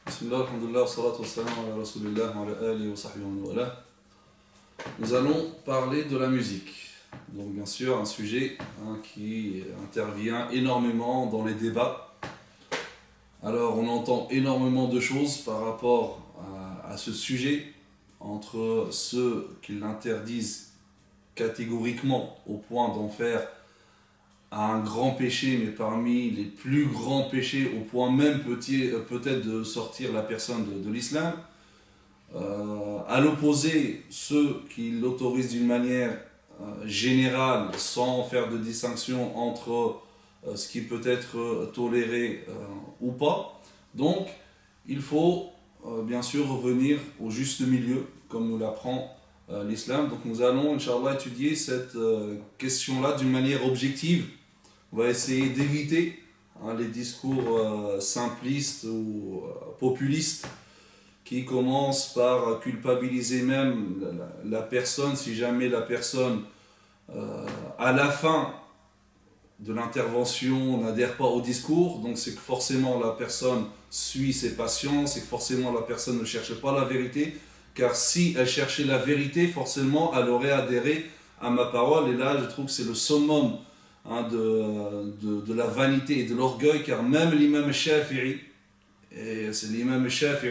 Bismillah, alhamdulillah, salatu wassalam ala rasulillah wa ala alihi wa sahbihi wa wala. Nous allons parler de la musique. Donc bien sûr un sujet qui intervient énormément dans les débats. Alors on entend énormément de choses par rapport à ce sujet, entre ceux qui l'interdisent catégoriquement au point d'en faire un grand péché, mais parmi les plus grands péchés, au point même peut-être de sortir la personne de l'islam. À l'opposé, ceux qui l'autorisent d'une manière générale, sans faire de distinction entre ce qui peut être toléré ou pas. Donc, il faut bien sûr revenir au juste milieu, comme nous l'apprend l'islam. Donc, nous allons, Inch'Allah, étudier cette question-là d'une manière objective. On va essayer d'éviter les discours simplistes ou populistes qui commencent par culpabiliser même la personne si jamais la personne, à la fin de l'intervention, n'adhère pas au discours. Donc c'est que forcément la personne suit ses passions, c'est que forcément la personne ne cherche pas la vérité, car si elle cherchait la vérité, forcément elle aurait adhéré à ma parole. Et là je trouve que c'est le summum de la vanité et de l'orgueil, car même l'imam Shafi'i, et c'est l'imam Shafi'i,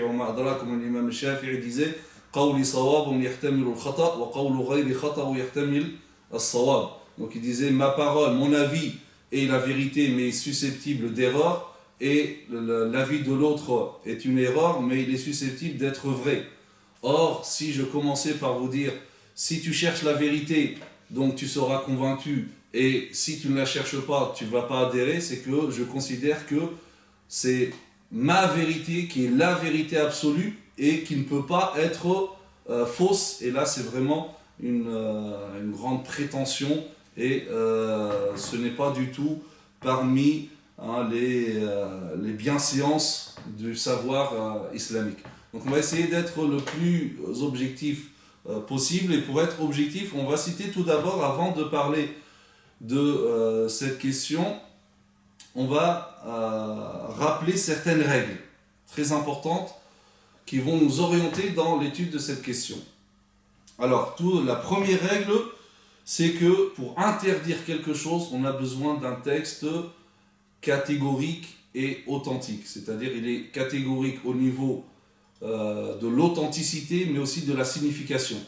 comme l'imam Shafi'i disait, قولي صواب يحتمل الخطأ وقول غير خطأ يحتمل الصواب. Donc il disait, ma parole, mon avis est la vérité mais susceptible d'erreur, et l'avis de l'autre est une erreur mais il est susceptible d'être vrai. Or, si je commençais par vous dire, si tu cherches la vérité, donc tu seras convaincu, et si tu ne la cherches pas, tu ne vas pas adhérer, c'est que je considère que c'est ma vérité qui est la vérité absolue et qui ne peut pas être fausse. Et là, c'est vraiment une grande prétention, et ce n'est pas du tout parmi les bienséances du savoir islamique. Donc on va essayer d'être le plus objectif possible, et pour être objectif, on va citer tout d'abord, avant de parler de cette question, on va rappeler certaines règles très importantes qui vont nous orienter dans l'étude de cette question. Alors, la première règle, c'est que pour interdire quelque chose, on a besoin d'un texte catégorique et authentique. C'est-à-dire, il est catégorique au niveau de l'authenticité, mais aussi de la signification.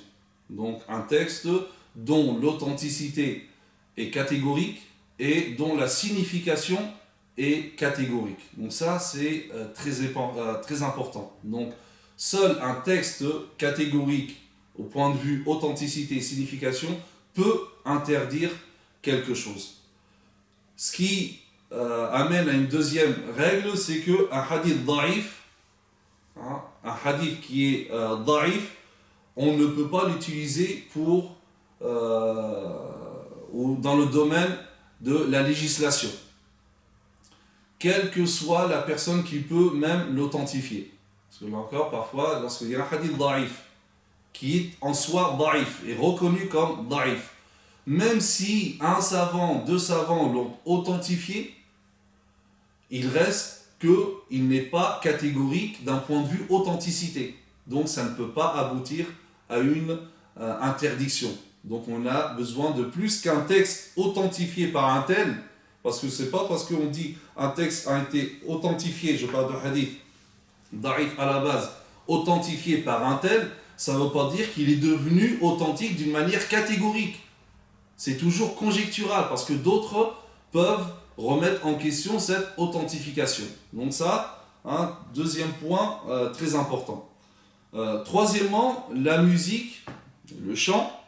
Donc, un texte dont l'authenticité est catégorique et dont la signification est catégorique. Donc ça, c'est très important. Donc, seul un texte catégorique au point de vue authenticité et signification peut interdire quelque chose. Ce qui amène à une deuxième règle, c'est qu'un hadith da'if, un hadith qui est da'if, on ne peut pas l'utiliser pour ou dans le domaine de la législation, quelle que soit la personne qui peut même l'authentifier. Parce que là encore, parfois, lorsqu'il y a un hadith da'if, qui est en soi da'if, et reconnu comme da'if, même si un savant, deux savants l'ont authentifié, il reste qu'il n'est pas catégorique d'un point de vue authenticité. Donc ça ne peut pas aboutir à une interdiction. Donc on a besoin de plus qu'un texte authentifié par un tel, parce que c'est pas parce qu'on dit un texte a été authentifié, je parle de hadith da'if à la base, authentifié par un tel, ça ne veut pas dire qu'il est devenu authentique d'une manière catégorique. C'est toujours conjectural, parce que d'autres peuvent remettre en question cette authentification. Donc ça, deuxième point très important. Troisièmement, la musique, le chant,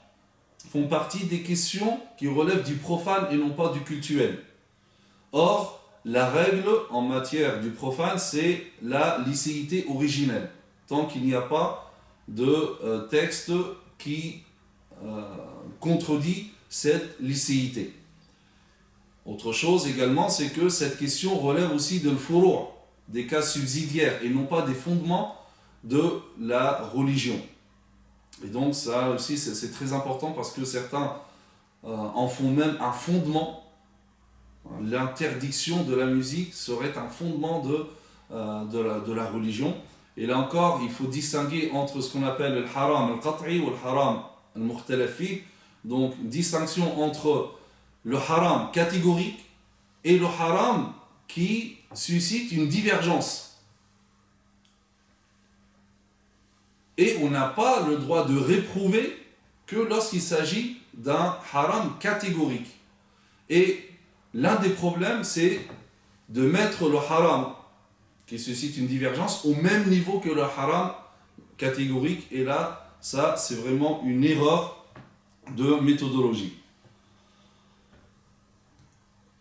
font partie des questions qui relèvent du profane et non pas du cultuel. Or, la règle en matière du profane, c'est la licéité originelle, tant qu'il n'y a pas de texte qui contredit cette licéité. Autre chose également, c'est que cette question relève aussi de l'furu', des cas subsidiaires, et non pas des fondements de la religion. Et donc ça aussi c'est très important, parce que certains en font même un fondement. L'interdiction de la musique serait un fondement de de la religion. Et là encore, il faut distinguer entre ce qu'on appelle le haram al-qat'i ou le haram al-mukhtalaf fi. Donc, distinction entre le haram catégorique et le haram qui suscite une divergence. Et on n'a pas le droit de réprouver que lorsqu'il s'agit d'un haram catégorique. Et l'un des problèmes, c'est de mettre le haram qui suscite une divergence au même niveau que le haram catégorique. Et là, ça, c'est vraiment une erreur de méthodologie.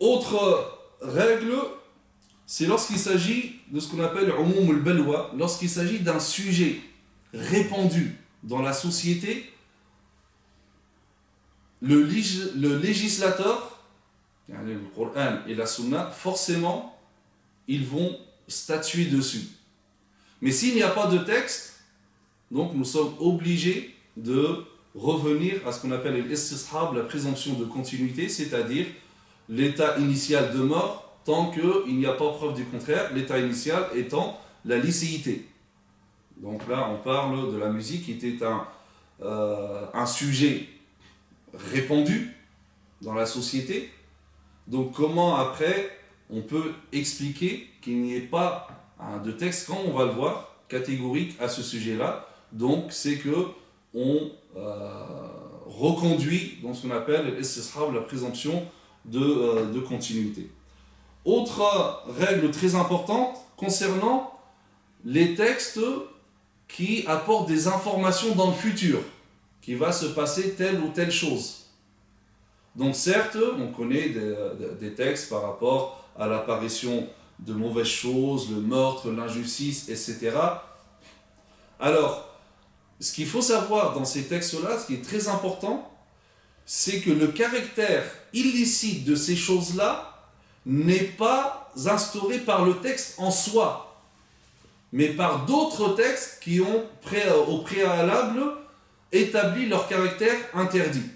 Autre règle, c'est lorsqu'il s'agit de ce qu'on appelle umum al-balwa, lorsqu'il s'agit d'un sujet répandu dans la société, le législateur, le Coran et la Sunna, forcément, ils vont statuer dessus. Mais s'il n'y a pas de texte, donc nous sommes obligés de revenir à ce qu'on appelle l'istishab, la présomption de continuité, c'est-à-dire l'état initial demeure tant qu'il n'y a pas preuve du contraire, l'état initial étant la licéité. Donc là, on parle de la musique qui était un sujet répandu dans la société. Donc comment après on peut expliquer qu'il n'y ait pas de texte, quand on va le voir, catégorique à ce sujet-là. Donc c'est que on reconduit dans ce qu'on appelle la présomption de continuité. Autre règle très importante concernant les textes qui apportent des informations dans le futur, qui va se passer telle ou telle chose. Donc certes, on connaît des textes par rapport à l'apparition de mauvaises choses, le meurtre, l'injustice, etc. Alors, ce qu'il faut savoir dans ces textes-là, ce qui est très important, c'est que le caractère illicite de ces choses-là n'est pas instauré par le texte en soi, mais par d'autres textes qui ont au préalable établi leur caractère interdit.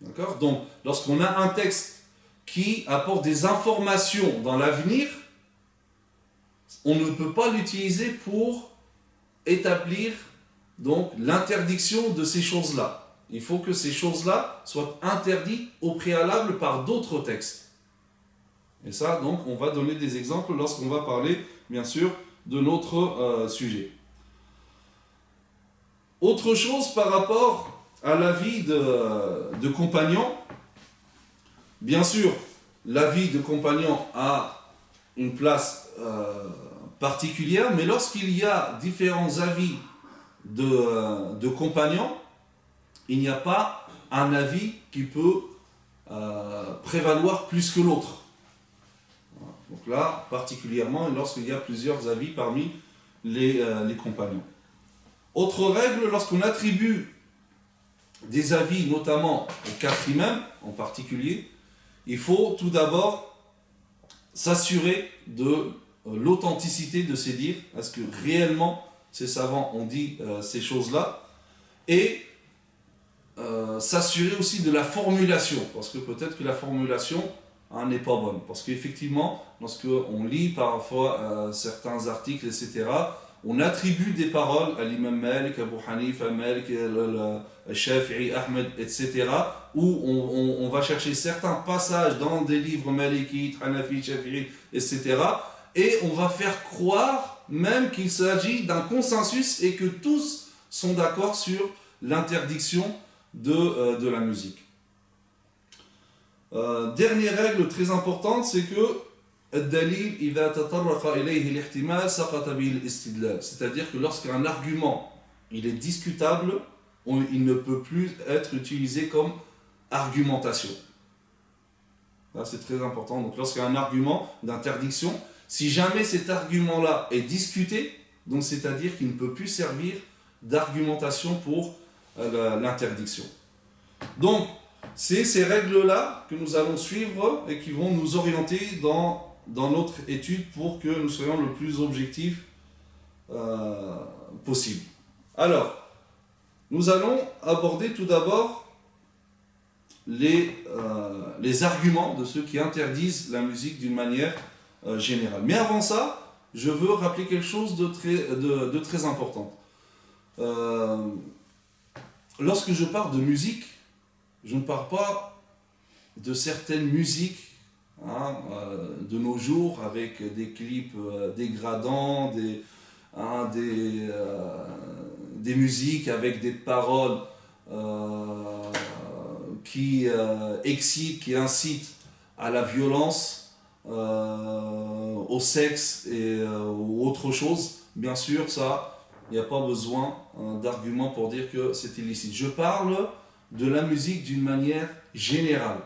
D'accord ? Donc, lorsqu'on a un texte qui apporte des informations dans l'avenir, on ne peut pas l'utiliser pour établir donc l'interdiction de ces choses-là. Il faut que ces choses-là soient interdites au préalable par d'autres textes. Et ça, donc, on va donner des exemples lorsqu'on va parler, bien sûr, de notre sujet. Autre chose par rapport à l'avis de compagnon, bien sûr, l'avis de compagnon a une place particulière, mais lorsqu'il y a différents avis de compagnons, il n'y a pas un avis qui peut prévaloir plus que l'autre. Donc là, particulièrement, lorsqu'il y a plusieurs avis parmi les compagnons. Autre règle, lorsqu'on attribue des avis, notamment au quatre imams en particulier, il faut tout d'abord s'assurer de l'authenticité de ces dires. Est-ce que réellement ces savants ont dit ces choses-là? Et s'assurer aussi de la formulation, parce que peut-être que la formulation n'est pas bonne. Parce qu'effectivement, lorsqu'on lit parfois certains articles, etc., on attribue des paroles à l'imam Malik, Abu Hanifa, Malik, Shafi'i, Ahmed, etc., où on va chercher certains passages dans des livres malikites, Hanafi, Shafi'i, etc., et on va faire croire même qu'il s'agit d'un consensus et que tous sont d'accord sur l'interdiction de la musique. Dernière règle très importante, c'est que c'est-à-dire que lorsqu'un argument il est discutable, il ne peut plus être utilisé comme argumentation. Là, c'est très important. Donc lorsqu'il y a un argument d'interdiction, si jamais cet argument-là est discuté, donc c'est-à-dire qu'il ne peut plus servir d'argumentation pour l'interdiction. Donc, c'est ces règles-là que nous allons suivre et qui vont nous orienter dans notre étude pour que nous soyons le plus objectifs possible. Alors, nous allons aborder tout d'abord les arguments de ceux qui interdisent la musique d'une manière générale. Mais avant ça, je veux rappeler quelque chose de très important. Lorsque je parle de musique, je ne parle pas de certaines musiques de nos jours avec des clips dégradants, des musiques avec des paroles qui excitent, qui incitent à la violence, au sexe ou autre chose. Bien sûr, ça, il n'y a pas besoin d'arguments pour dire que c'est illicite. Je parle de la musique d'une manière générale.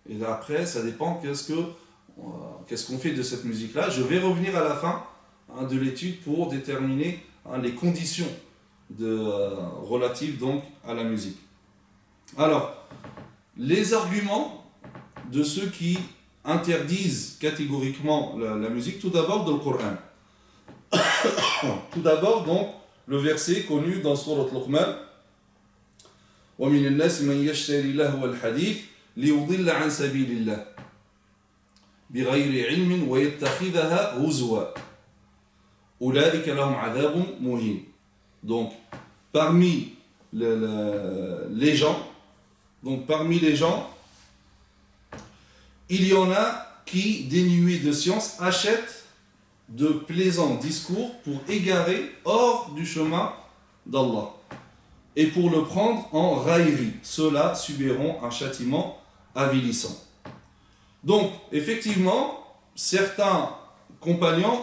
Et après, ça dépend qu'est-ce qu'on fait de cette musique-là. Je vais revenir à la fin de l'étude pour déterminer les conditions relatives donc à la musique. Alors, les arguments de ceux qui interdisent catégoriquement la musique, tout d'abord dans le Coran. Tout d'abord, donc, le verset connu dans Surat Luqman. وَمِنَ النَّاسِ مَنْ يَشْتَرِي لَهْوَ الْحَدِيثِ لِيُضِلَّ عَنْ سَبِيلِ اللَّهِ بِغَيْرِ عِلْمٍ وَيَتَّخِذَهَا هُزُوًا أُولَٰئِكَ لَهُمْ عَذَابٌ مُهِينٌ. Donc, parmi les gens, il y en a qui, dénués de science, achètent de plaisants discours pour égarer hors du chemin d'Allah et pour le prendre en raillerie. Ceux-là subiront un châtiment avilissant. Donc, effectivement, certains compagnons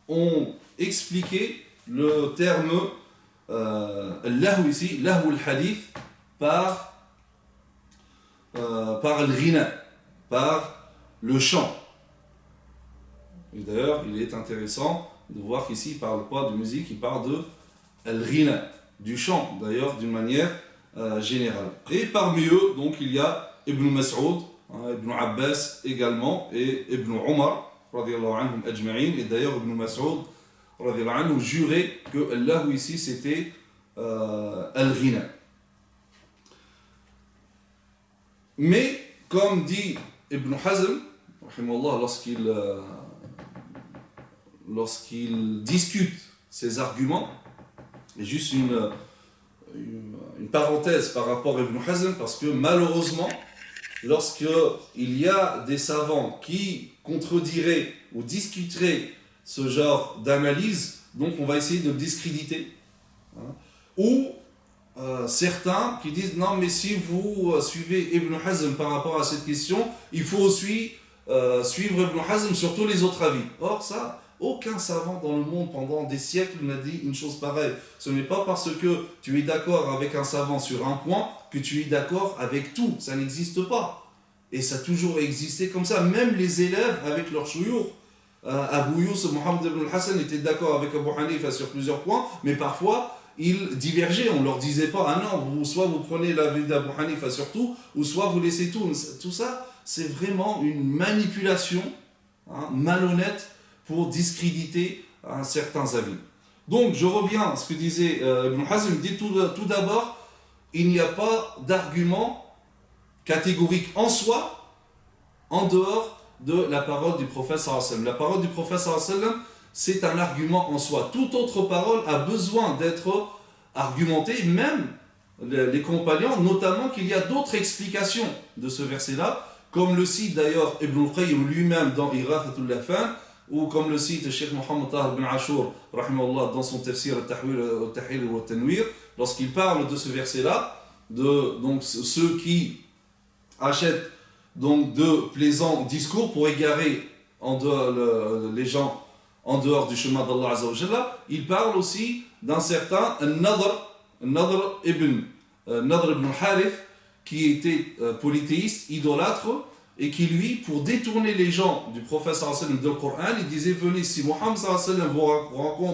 ont expliqué le terme lahu ici, lahu al-hadith, par le ghina, par le chant. Et d'ailleurs, il est intéressant de voir qu'ici, il ne parle pas de musique, il parle de al-ghina, du chant, d'ailleurs, d'une manière générale. Et parmi eux, donc, il y a Ibn Mas'ud, Ibn Abbas également, et Ibn Omar, radiallahu anhum ajma'in, et d'ailleurs, Ibn Mas'ud, radiallahu anhu, jurait que Allah ici, c'était al-ghina. Mais, comme dit Ibn Hazm, lorsqu'il discute ses arguments, et juste une parenthèse par rapport à Ibn Hazm, parce que malheureusement, lorsqu'il y a des savants qui contrediraient ou discuteraient ce genre d'analyse, donc on va essayer de le discréditer. Ou certains qui disent non, mais si vous suivez Ibn Hazm par rapport à cette question, il faut aussi suivre Ibn Hazm sur tous les autres avis. Or, ça, aucun savant dans le monde pendant des siècles n'a dit une chose pareille. Ce n'est pas parce que tu es d'accord avec un savant sur un point que tu es d'accord avec tout. Ça n'existe pas. Et ça a toujours existé comme ça. Même les élèves avec leur chouyour. Abu Yusuf, Mohammed ibn al-Hassan était d'accord avec Abu Hanifa sur plusieurs points, mais parfois ils divergeaient. On ne leur disait pas, ah non, soit vous prenez l'avis d'Abu Hanifa sur tout, ou soit vous laissez tout. Tout ça, c'est vraiment une manipulation malhonnête pour discréditer certains avis. Donc, je reviens à ce que disait Ibn Hazm. Il dit tout d'abord, il n'y a pas d'argument catégorique en soi, en dehors de la parole du prophète sallallahu alayhi wa sallam. La parole du prophète sallallahu alayhi wa sallam, c'est un argument en soi. Toute autre parole a besoin d'être argumentée, même les compagnons, notamment qu'il y a d'autres explications de ce verset-là, comme le cite d'ailleurs Ibn al-Qayyim lui-même dans Ighathatul Lahfan, ou comme le cite Cheikh Mohammed Tahir ibn Ashur dans son tafsir al-Tahrir wa al-Tanwir, lorsqu'il parle de ce verset-là, donc ceux qui achètent donc de plaisants discours pour égarer les gens en dehors du chemin d'Allah Azza wa Jalla. Il parle aussi d'un certain Nadr ibn Harith, qui était polythéiste, idolâtre, et qui lui, pour détourner les gens du prophète sallallahu alayhi wa sallam du Coran, il disait, venez, si Mohammed sallallahu alayhi wa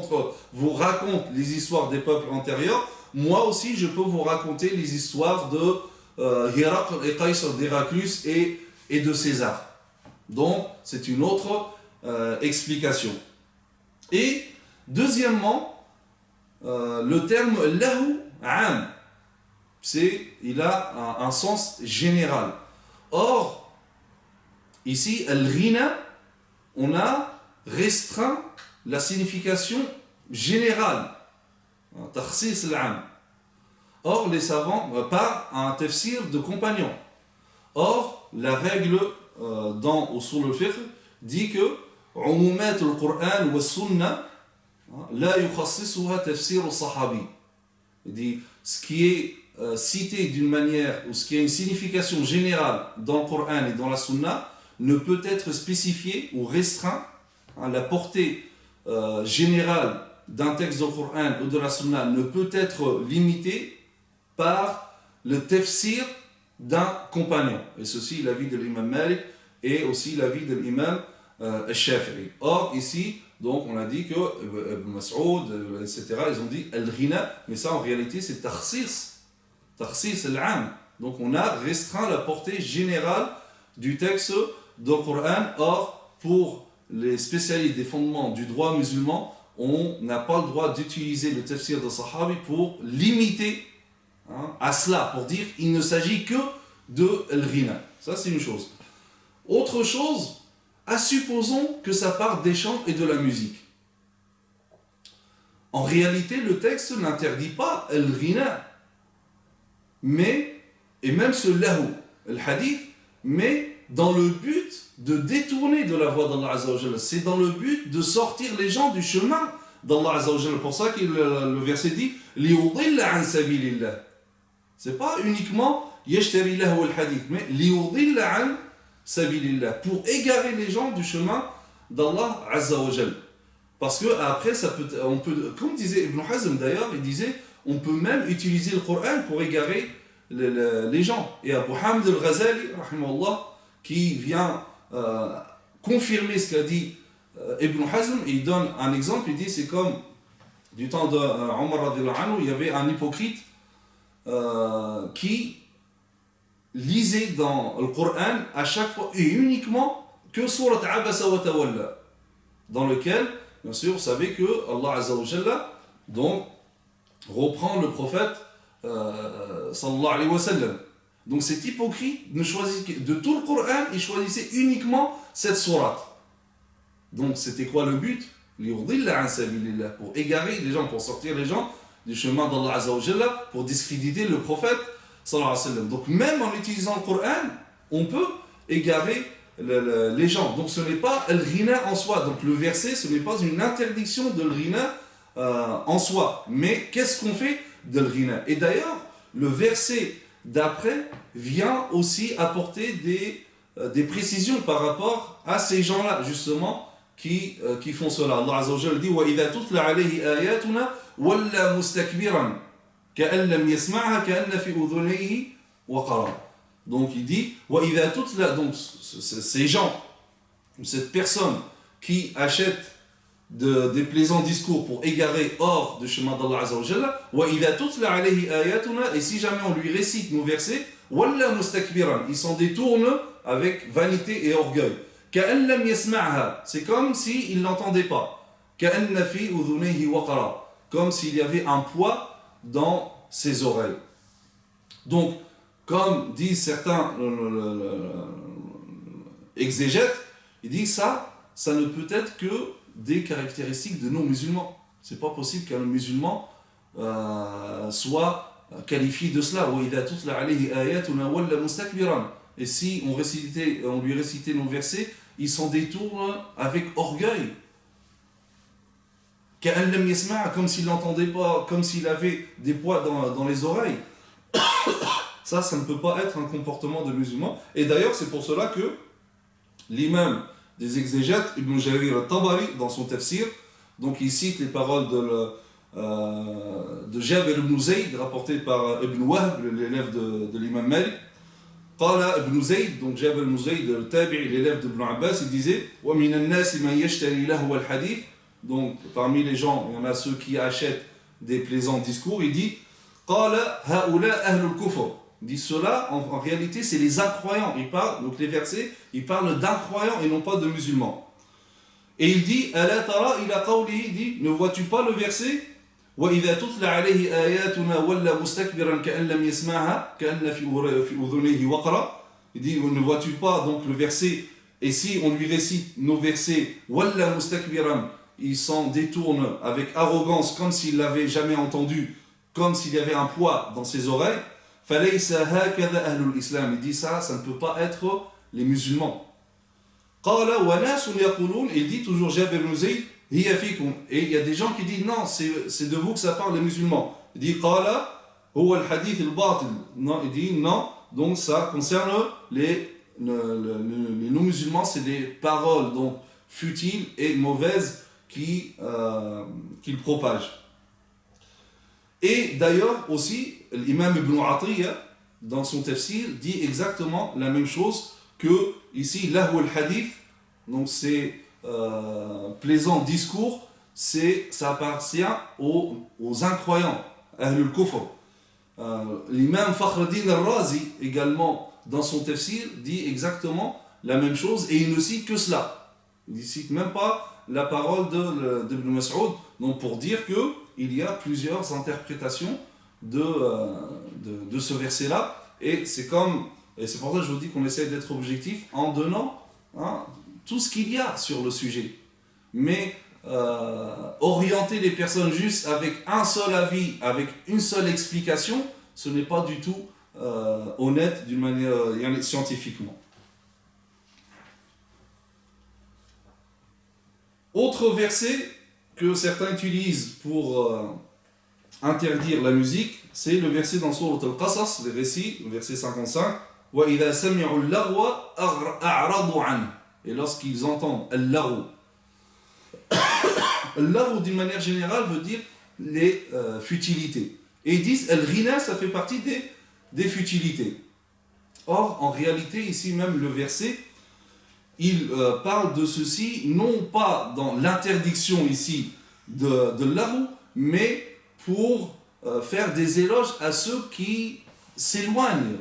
sallam vous raconte les histoires des peuples antérieurs, moi aussi je peux vous raconter les histoires de Héracle et Qaysar, d'Héraclus et de César. Donc, c'est une autre explication. Et, deuxièmement, le terme lahu am, il a un sens général. Or, ici, al-ghina, on a restreint la signification générale. Takhsis al-am. Or, les savants parlent à un tafsir de compagnons. Or, la règle dans Usul al-Fiqh dit que عمومات القرآن والسنة لا يخصصها تفسير الصحابي. Il dit ce qui est cité d'une manière ou ce qui a une signification générale dans le Coran et dans la Sunna ne peut être spécifié ou restreint. La portée générale d'un texte du Coran ou de la Sunna ne peut être limitée par le tafsir d'un compagnon. Et ceci est l'avis de l'imam Malik et aussi l'avis de l'imam al-Shafi'i. Or, ici, donc, on a dit que Ibn Mas'ud, etc., ils ont dit al-ghina, mais ça en réalité c'est takhsis al-am. Donc, on a restreint la portée générale du texte du Coran. Or, pour les spécialistes des fondements du droit musulman, on n'a pas le droit d'utiliser le tafsir de Sahabi pour limiter à cela, pour dire il ne s'agit que de al-ghina. Ça, c'est une chose. Autre chose, supposons que ça parte des chants et de la musique. En réalité, le texte n'interdit pas al-ghina, et même ce lahu, le hadith, mais dans le but de détourner de la voie d'Allah Azza wa Jalla. C'est dans le but de sortir les gens du chemin d'Allah Azza wa Jalla. Pour ça que le verset dit liyudilla an sabilillah. C'est pas uniquement yashtari lahu al-hadith, mais liyudilla an sabilillah, pour égarer les gens du chemin d'Allah Azza wa Jalla. Parce que après on peut, comme disait Ibn Hazm d'ailleurs, il disait on peut même utiliser le Coran pour égarer les gens. Et Abu Hamd al-Ghazali, rahimahullah, qui vient confirmer ce qu'a dit Ibn Hazm, il donne un exemple, il dit c'est comme du temps de Omar radhiyallahu anhu, il y avait un hypocrite qui lisait dans le Coran à chaque fois et uniquement que surat Abasa wa Tawalla, dans lequel, bien sûr, vous savez que Allah Azza wa Jalla donc reprend le prophète sallallahu alayhi wa sallam. Donc cet hypocrite ne choisit de tout le Coran, il choisissait uniquement cette sourate. Donc c'était quoi le but? Pour égarer les gens, pour sortir les gens du chemin d'Allah Azza wa Jalla, pour discréditer le prophète sallallahu alayhi wa sallam. Donc même en utilisant le Coran, on peut égarer les gens. Donc ce n'est pas al-ghina en soi. Donc le verset, ce n'est pas une interdiction de al-ghina en soi. Mais qu'est-ce qu'on fait de al-ghina? Et d'ailleurs, le verset d'après vient aussi apporter des précisions par rapport à ces gens-là, justement, qui font cela. Allah Azza wa Jalla dit وَإِذَا تُتْلَ عَلَيْهِ آيَاتُنَا وَلَّا مُسْتَكْبِرًا كَأَنْ لَمْ يَسْمَعْهَا كَأَنَّ فِي أُذُنَيْهِ وَقْرًا. Donc il dit وَإِذَا تُتْلَ, donc ces gens, cette personne qui achète des plaisants discours pour égarer hors du chemin d'Allah Azza wa Jalla, وَإِذَا تُتْلَ عَلَيْهِ آيَاتُنَا, et si jamais on lui récite nos versets, وَلَّا مُسْتَكْبِرًا, il s'en détourne avec vanité et orgueil. كَأَنْ لَمْ يَسْمَعْهَا, c'est comme s'il ne l'entendait pas. كَأَنَّ فِي أُذُنَيْهِ وَقْرًا, comme s'il y avait un poids dans ses oreilles. Donc, comme disent certains exégètes, ils disent ça ne peut être que des caractéristiques de non-musulmans. C'est pas possible qu'un musulman soit qualifié de cela. Et si on lui récitait nos versets, il s'en détourne avec orgueil. Comme s'il n'entendait pas, comme s'il avait des poids dans les oreilles. Ça ne peut pas être un comportement de musulman. Et d'ailleurs, c'est pour cela que l'imam des exégètes, Ibn Jarir al-Tabari, dans son tafsir, donc il cite les paroles de Jabir ibn Zayd, rapportées par Ibn Wahb, l'élève de l'imam Malik. Qala Ibn Zayd, donc Jabir ibn Zayd, le tabi'i, l'élève d'Ibn Abbas, il disait وَمِنَ النَّاسِ مَنْ يَشْتَرِي لَهْوَ الْحَدِيثِ. Donc parmi les gens, il y en a ceux qui achètent des plaisants discours. Il dit Qala ha'ula ahlul kufr. Il dit cela, en réalité, c'est les incroyants. Il parle, donc les versets, il parle d'incroyants et non pas de musulmans. Et il dit Ala tara ila qawlihi, il dit, ne vois-tu pas le verset وَإِذَا تُتْلَ عَلَيْهِ آيَاتُنَا وَلَّا مُسْتَكْبِرًا كَأَنْ لَمْ يَسْمَعْهَا كَأَنَّ فِي أُذُنَيْهِ وَقْرًا. Il dit, ne vois-tu pas donc le verset, Et si on lui récite nos versets, Walla mustakbiran, il s'en détourne avec arrogance, comme s'il l'avait jamais entendu, comme s'il y avait un poids dans ses oreilles, falaysa hakadha ahlul islam. Il dit ça ne peut pas être les musulmans. Qala wa nasun yaqulun, il dit toujours Jabir ibn Zayd, hiya fikum. Et il y a des gens qui disent non, c'est de vous que ça parle les musulmans. Il dit Qala huwa al-hadith al-batil. Non, il dit non, donc ça concerne les non-musulmans, c'est des paroles donc futiles et mauvaises qu'ils propagent. Et d'ailleurs aussi, l'imam Ibn Atiyya, dans son tafsir, dit exactement la même chose que ici, lahu al-hadith, donc c'est plaisant discours, ça appartient aux incroyants, ahlul kufr. L'imam Fakhreddin al-Razi, également, dans son tafsir, dit exactement la même chose et il ne cite que cela. Il ne cite même pas la parole d'Ibn Mas'ud, donc pour dire qu'il y a plusieurs interprétations de ce verset-là, et c'est pour ça que je vous dis qu'on essaie d'être objectif en donnant tout ce qu'il y a sur le sujet. Mais orienter les personnes juste avec un seul avis, avec une seule explication, ce n'est pas du tout honnête d'une manière scientifiquement. Autre verset que certains utilisent pour interdire la musique, c'est le verset dans Sourate Al-Qasas, le verset 55. وَإِذَا سَمِعُوا اللَّغْوَ أَعْرَضُوا عَنْهُ. Et lorsqu'ils entendent al-lagw, al-lagw d'une manière générale veut dire les futilités. Et ils disent al-ghina, ça fait partie des futilités. Or, en réalité, ici même le verset, il parle de ceci, non pas dans l'interdiction ici de l'lagw, mais pour faire des éloges à ceux qui s'éloignent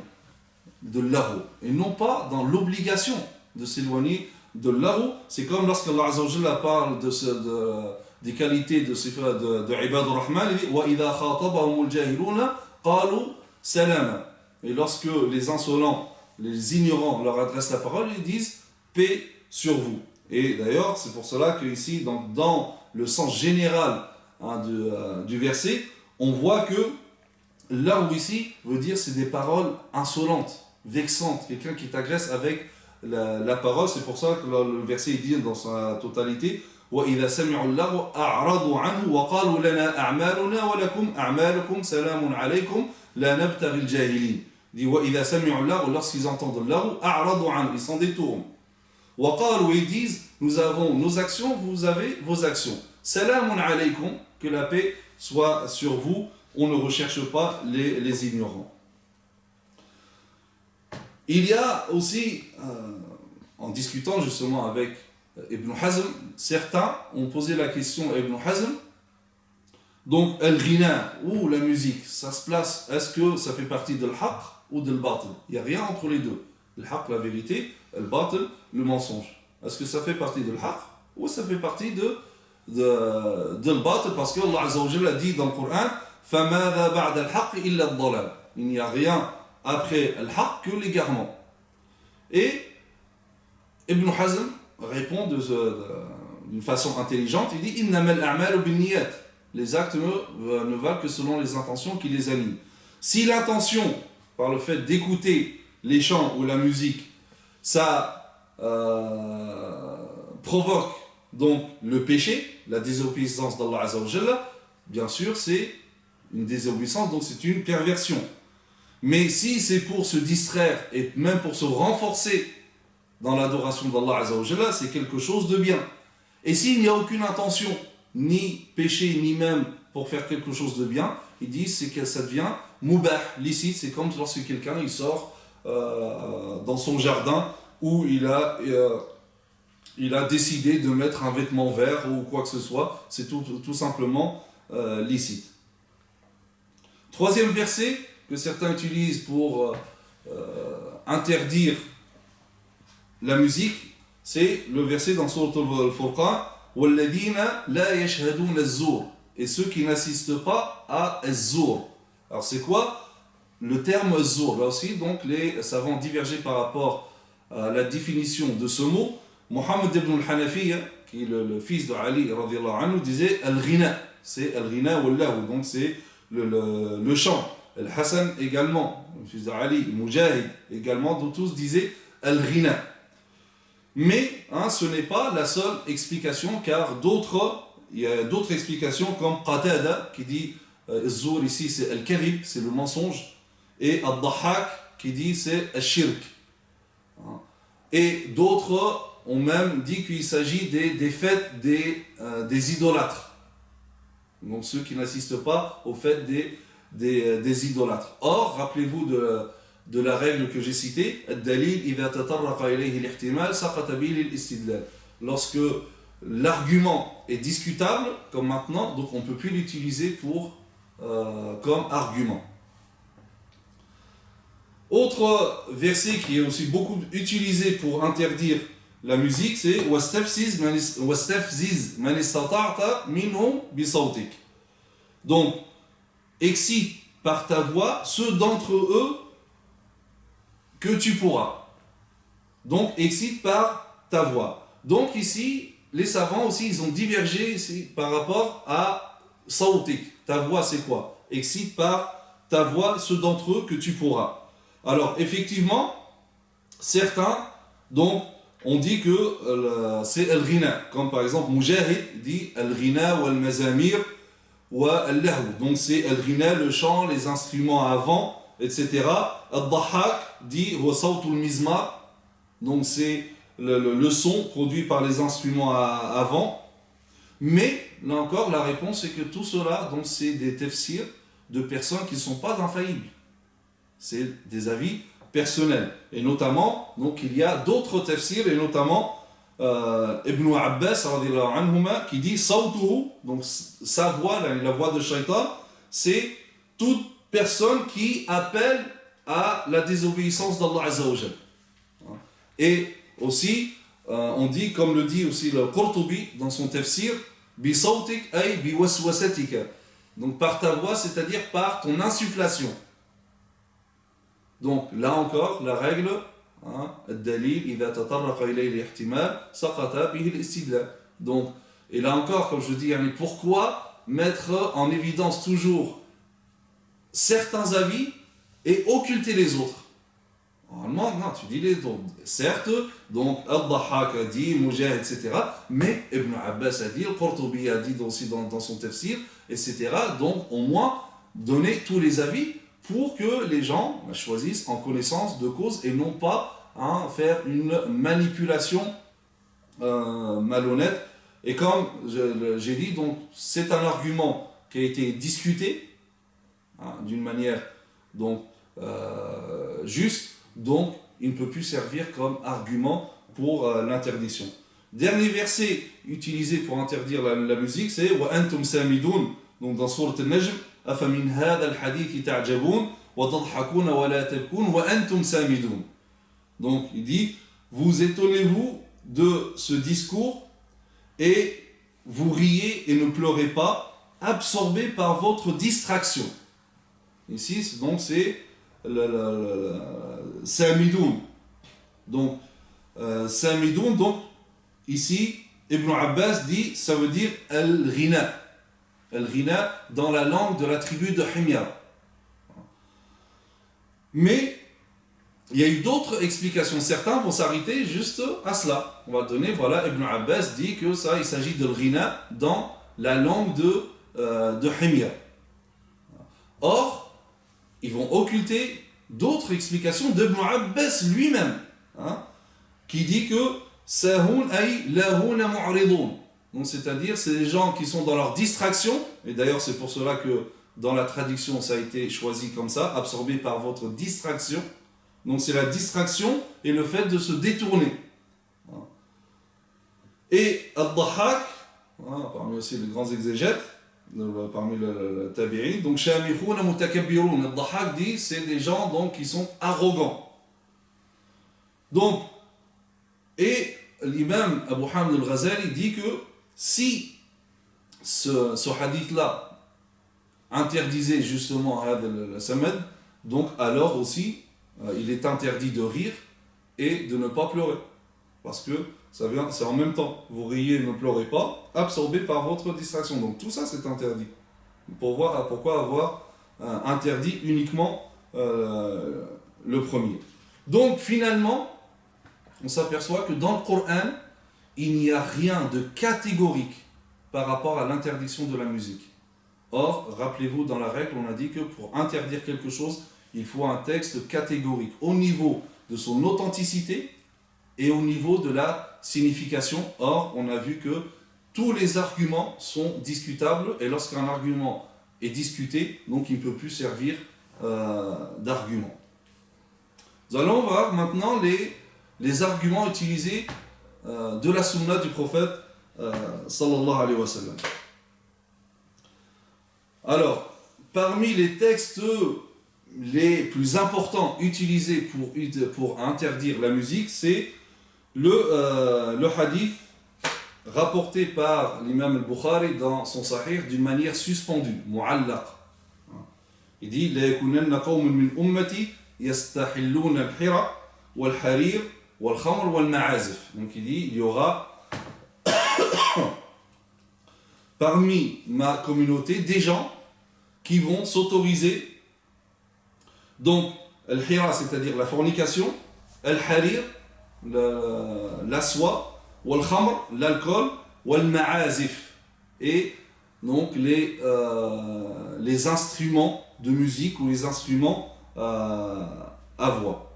de l'lagw, et non pas dans l'obligation de s'éloigner de l'lagw. C'est comme lorsque Allah Azza wa Jalla parle des qualités de Ibad al-Rahman, il dit وَإِذَا خَاطَبَهُمُ الْجَاهِلُونَ قَالُوا سَلَامًا. Et lorsque les insolents, les ignorants leur adressent la parole, ils disent paix sur vous. Et d'ailleurs, c'est pour cela que ici, dans le sens général du verset, on voit que là où ici veut dire c'est des paroles insolentes, vexantes, quelqu'un qui t'agresse avec la parole. C'est pour ça que le verset dit dans sa totalité وَإِذَا سَمِعُوا اللَّغْوَ أَعْرَضُوا عَنْهُ وَقَالُوا لَنَا أَعْمَالُنَا وَلَكُمْ أَعْمَالُكُمْ سَلَامٌ عَلَيْكُمْ لَا نَبْتَغِي الْجَاهِلِينَ. Il dit وَإِذَا سَمِعُوا اللَّغْوَ, lorsqu'ils entendent le lagw, أَعْرَضُوا عَنْهُ, ils s'en détournent. وَقَالُوا, ils disent nous avons nos actions, vous avez vos actions. Salamun alaykum, que la paix soit sur vous, on ne recherche pas les ignorants. Il y a aussi, en discutant justement avec Ibn Hazm, certains ont posé la question à Ibn Hazm, donc al-ghina ou la musique, ça se place, est-ce que ça fait partie de l'haq ou de l'batil? Il n'y a rien entre les deux. L'haq, la vérité, al-batil, le mensonge. Est-ce que ça fait partie de l'haq ou ça fait partie de l'batil? Parce que Allah Azza wa Jalla dit dans le Coran فَمَاذَا بَعْدَ الْحَقِّ إِلَّا الضَّلَالِ. Il n'y a rien après al-haq que l'égarement. Et Ibn Hazm répond d'une façon intelligente, il dit إِنَّمَا الْأَعْمَالُ بِالنِّيَّاتِ. Les actes ne valent que selon les intentions qui les animent. Si l'intention, par le fait d'écouter les chants ou la musique, ça provoque donc le péché, la désobéissance d'Allah Azza wa Jalla, bien sûr c'est une désobéissance, donc c'est une perversion. Mais si c'est pour se distraire et même pour se renforcer dans l'adoration d'Allah Azza wa Jalla, c'est quelque chose de bien. Et s'il n'y a aucune intention, ni péché, ni même pour faire quelque chose de bien, ils disent c'est que ça devient mubah, licite. C'est comme lorsque quelqu'un il sort dans son jardin où il a décidé de mettre un vêtement vert ou quoi que ce soit, c'est tout simplement licite. Troisième verset que certains utilisent pour interdire la musique, c'est le verset dans Sourate Al-Furqan وَالَّذِينَ لَا يَشْهَدُونَ الزُّورَ, et ceux qui n'assistent pas à az-zur. Alors c'est quoi le terme az-zur? Là aussi, donc les savants divergent par rapport la définition de ce mot, Mohammed ibn al-Hanafiya, qui est le fils de Ali radiallahu anhu, disait al-ghina, c'est al-ghina ou al-lahu, donc c'est le chant. Al-Hassan également, le fils de Ali, Mujahid également, dont tous disaient al-ghina. Mais ce n'est pas la seule explication, car il y a d'autres explications comme Qatada qui dit Zour ici c'est al-Karib, c'est le mensonge, et Al-Dahhak qui dit c'est al-Shirk. Et d'autres ont même dit qu'il s'agit des fêtes des idolâtres. Donc ceux qui n'assistent pas aux fêtes des idolâtres. Or, rappelez-vous de la règle que j'ai citée, lorsque l'argument est discutable, comme maintenant, donc on ne peut plus l'utiliser comme argument. Autre verset qui est aussi beaucoup utilisé pour interdire la musique, c'est وَاسْتَفْزِزْ مَنِ اسْتَطَعْتَ مِنْهُمْ بِصَوْتِكَ. Donc, excite par ta voix ceux d'entre eux que tu pourras. Donc, excite par ta voix. Donc, ici, les savants aussi, ils ont divergé ici par rapport à sautik. Ta voix, c'est quoi? Excite par ta voix ceux d'entre eux que tu pourras. Alors, effectivement, certains, donc, on dit que c'est al-ghina. Comme par exemple, Mujahid dit al-ghina ou al-mazamir ou al-lahu. Donc, c'est al-ghina, le chant, les instruments à vent, etc. Al-Dahhak dit wa sawtul mizmar. Donc, c'est le son produit par les instruments à vent. Mais, là encore, la réponse est que tout cela, donc, c'est des tafsirs de personnes qui ne sont pas infaillibles. C'est des avis personnels. Et notamment, donc, il y a d'autres tafsirs, et notamment Ibn Abbas anhuma, qui dit Sawtuhu, donc sa voix, la voix de Shaitan, c'est toute personne qui appelle à la désobéissance d'Allah Azza wa Jal. Et aussi, on dit, comme le dit aussi le Qurtubi dans son tafsir, Bi sawtik ay bi waswasatika. Donc par ta voix, c'est-à-dire par ton insufflation. Donc là encore, la règle, donc, et là encore, comme je dis, pourquoi mettre en évidence toujours certains avis et occulter les autres? Normalement, non, tu dis les autres. Certes, donc Al-Dahhak a dit, Mujahid, etc. Mais Ibn Abbas a dit, Al-Qurtubi a dit aussi dans son tafsir, etc. Donc au moins, donner tous les avis pour que les gens choisissent en connaissance de cause et non pas faire une manipulation malhonnête. Et comme j'ai dit, donc c'est un argument qui a été discuté d'une manière donc juste, donc il ne peut plus servir comme argument pour l'interdiction. Dernier verset utilisé pour interdire la musique, c'est wa antum samidun, donc dans sourate An-Najm. أفمن هذا الحديث تعجبون وتضحكون ولا تبكون وأنتم سامدون. Donc il dit, vous étonnez-vous de ce discours et vous riez et ne pleurez pas, absorbés par votre distraction. Ici donc c'est Samidoun. Donc Samidoun, donc ici Ibn Abbas dit, ça veut dire al-ghina. Al-ghina dans la langue de la tribu de Himyar. Mais il y a eu d'autres explications. Certains vont s'arrêter juste à cela. On va donner, voilà, Ibn Abbas dit que ça, il s'agit de al-ghina dans la langue de Himyar. Or, ils vont occulter d'autres explications d'Ibn Abbas lui-même, qui dit que Sahun ay lahuna mu'ridun. Donc, c'est-à-dire, c'est les gens qui sont dans leur distraction, et d'ailleurs c'est pour cela que dans la traduction ça a été choisi comme ça, absorbé par votre distraction. Donc c'est la distraction et le fait de se détourner. Et Al-Dahhak, parmi aussi les grands exégètes, parmi le tabi'in, donc Shamikhuna mutakabbirun, Al-Dahhak dit c'est des gens donc qui sont arrogants. Donc, et l'imam Abu Hamid al-Ghazali dit que si ce hadith-là interdisait justement le samad, donc alors aussi il est interdit de rire et de ne pas pleurer. Parce que c'est en même temps. Vous riez, ne pleurez pas, absorbé par votre distraction. Donc tout ça, c'est interdit. Pourquoi avoir interdit uniquement le premier. Donc finalement, on s'aperçoit que dans le Coran, il n'y a rien de catégorique par rapport à l'interdiction de la musique. Or, rappelez-vous, dans la règle, on a dit que pour interdire quelque chose, il faut un texte catégorique au niveau de son authenticité et au niveau de la signification. Or, on a vu que tous les arguments sont discutables et lorsqu'un argument est discuté, donc il ne peut plus servir d'argument. Nous allons voir maintenant les arguments utilisés de la sunna du prophète sallallahu alayhi wa sallam. Alors, parmi les textes les plus importants utilisés pour interdire la musique, c'est le hadith rapporté par l'imam al-Bukhari dans son Sahih d'une manière suspendue, mu'allaq. Il dit « La yakunanna qawmun min ummati yastahilluna al-hira wal-harir wal-khamr wal-ma'azif » Donc il dit, il y aura parmi ma communauté des gens qui vont s'autoriser donc al-hira, c'est-à-dire la fornication, al-harir, la soie, wal-khamr, l'alcool, wal-ma'azif, et donc les instruments de musique ou les instruments à voix.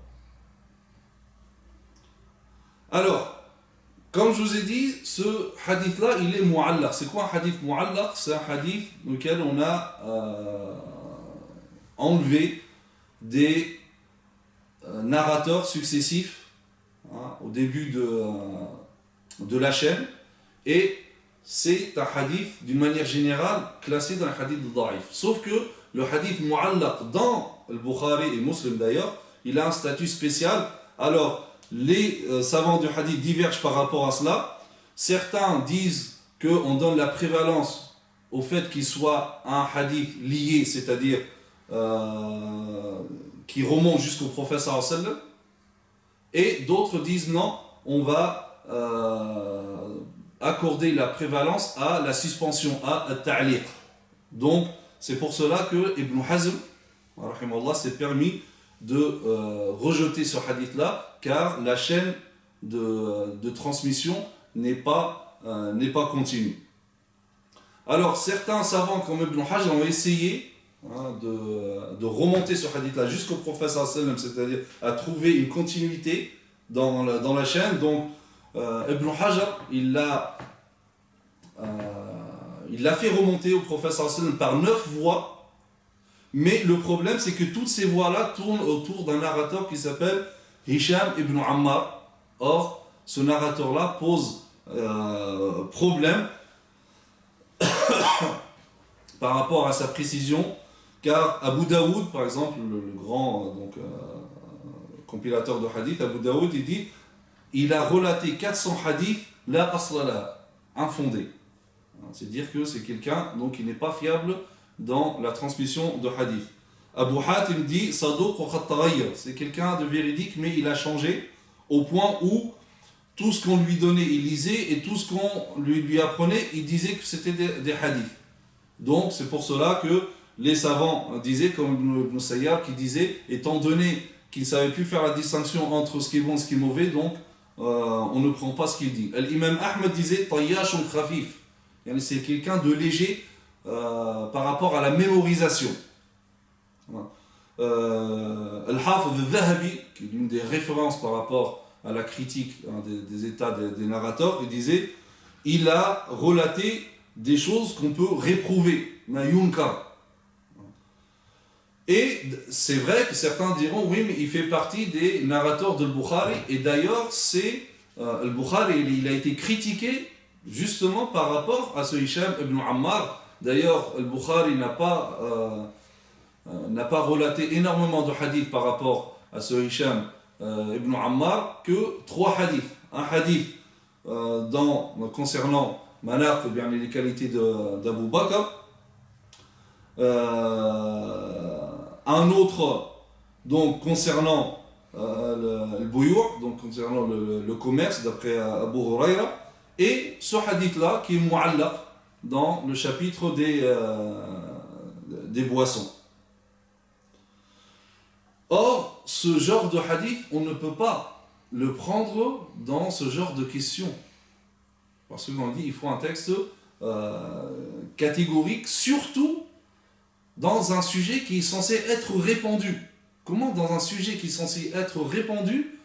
Alors, comme je vous ai dit, ce hadith-là, il est mu'allaq. C'est quoi un hadith mu'allaq? C'est un hadith dans lequel on a enlevé des narrateurs successifs au début de la chaîne, et c'est un hadith d'une manière générale classé dans le hadith de da'if. Sauf que le hadith mu'allaq dans le Bukhari et Muslim d'ailleurs, il a un statut spécial. Alors les savants du hadith divergent par rapport à cela. Certains disent qu'on donne la prévalence au fait qu'il soit un hadith lié, c'est-à-dire qui remonte jusqu'au prophète sallallahu alayhi wa sallam, et d'autres disent non, on va accorder la prévalence à la suspension, à al-ta'liq. Donc c'est pour cela que Ibn Hazm s'est permis de rejeter ce hadith-là, car la chaîne de transmission n'est pas continue. Alors certains savants comme Ibn Hazm ont essayé de remonter ce hadith-là jusqu'au prophète sallallahu alayhi wa sallam, c'est-à-dire à trouver une continuité dans la chaîne. Donc Ibn Hajar, il l'a fait remonter au prophète sallallahu alayhi wa sallam par 9 voix, mais le problème c'est que toutes ces voix-là tournent autour d'un narrateur qui s'appelle Hisham ibn Ammar. Or, ce narrateur-là pose problème par rapport à sa précision, car Abu Daoud, par exemple, le grand compilateur de hadith, Abu Daoud, il dit il a relaté 400 hadiths, la aslala, infondés. C'est-à-dire que c'est quelqu'un donc, qui n'est pas fiable dans la transmission de hadith. Abu Hatim dit Saduq wa khattarayyar, c'est quelqu'un de véridique, mais il a changé au point où tout ce qu'on lui donnait, il lisait, et tout ce qu'on lui apprenait, il disait que c'était des hadiths. Donc c'est pour cela que les savants disaient, comme Ibn Sayyar qui disait, étant donné qu'il ne savait plus faire la distinction entre ce qui est bon et ce qui est mauvais, donc on ne prend pas ce qu'il dit. L'imam Ahmed disait Tayyashun khafif, c'est quelqu'un de léger par rapport à la mémorisation. Al-Hafidh al-Dhahabi, qui est l'une des références par rapport à la critique des états des narrateurs, il disait il a relaté des choses qu'on peut réprouver, yunkar. Et c'est vrai que certains diront oui, mais il fait partie des narrateurs de Bukhari, et d'ailleurs le Bukhari il a été critiqué justement par rapport à ce Hisham ibn Ammar. D'ailleurs le Bukhari n'a pas relaté énormément de hadiths par rapport à ce Hisham ibn Ammar, que 3 hadiths. Un hadith concernant Manaq, bien les qualités d'Abu Bakr, un autre donc concernant le bouyour, donc concernant le commerce, d'après Abu Huraira, et ce hadith-là qui est mu'allaq dans le chapitre des boissons. Or, ce genre de hadith, on ne peut pas le prendre dans ce genre de questions. Parce que, comme on dit, il faut un texte catégorique, surtout dans un sujet qui est censé être répandu. Comment, dans un sujet qui est censé être répandu,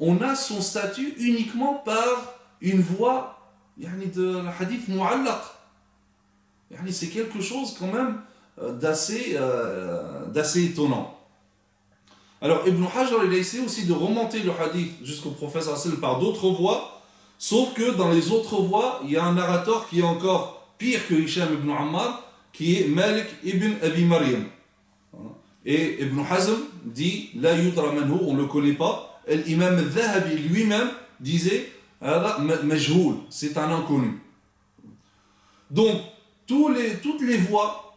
on a son statut uniquement par une voix de hadith mu'allaq. C'est quelque chose quand même d'assez étonnant. Alors Ibn Hajar il a essayé aussi de remonter le hadith jusqu'au prophète sallallahu par d'autres voies, sauf que dans les autres voies, il y a un narrateur qui est encore pire que Hisham ibn Ammar, qui est Malik ibn Abi Maryam. Et Ibn Hazm dit La yudra manhu, on ne le connaît pas. Et l'imam al-Dhahabi lui-même disait Majhoul, c'est un inconnu. Donc, toutes les voies,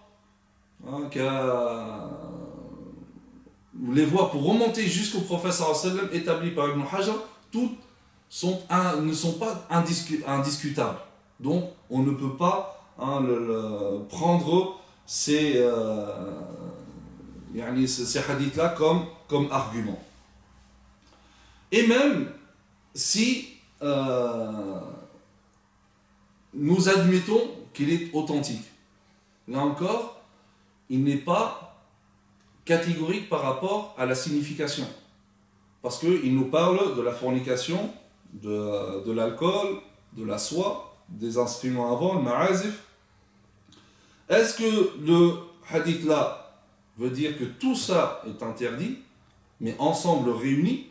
les voies pour remonter jusqu'au prophète sallallahu établies par Ibn Hajar, toutes ne sont pas indiscutables. Donc, on ne peut pas prendre ces hadiths-là comme argument. Et même si nous admettons qu'il est authentique, là encore, il n'est pas catégorique par rapport à la signification. Parce qu'il nous parle de la fornication, de l'alcool, de la soie, des instruments avant, le ma'azif. Est-ce que le hadith là veut dire que tout ça est interdit, mais ensemble réunis?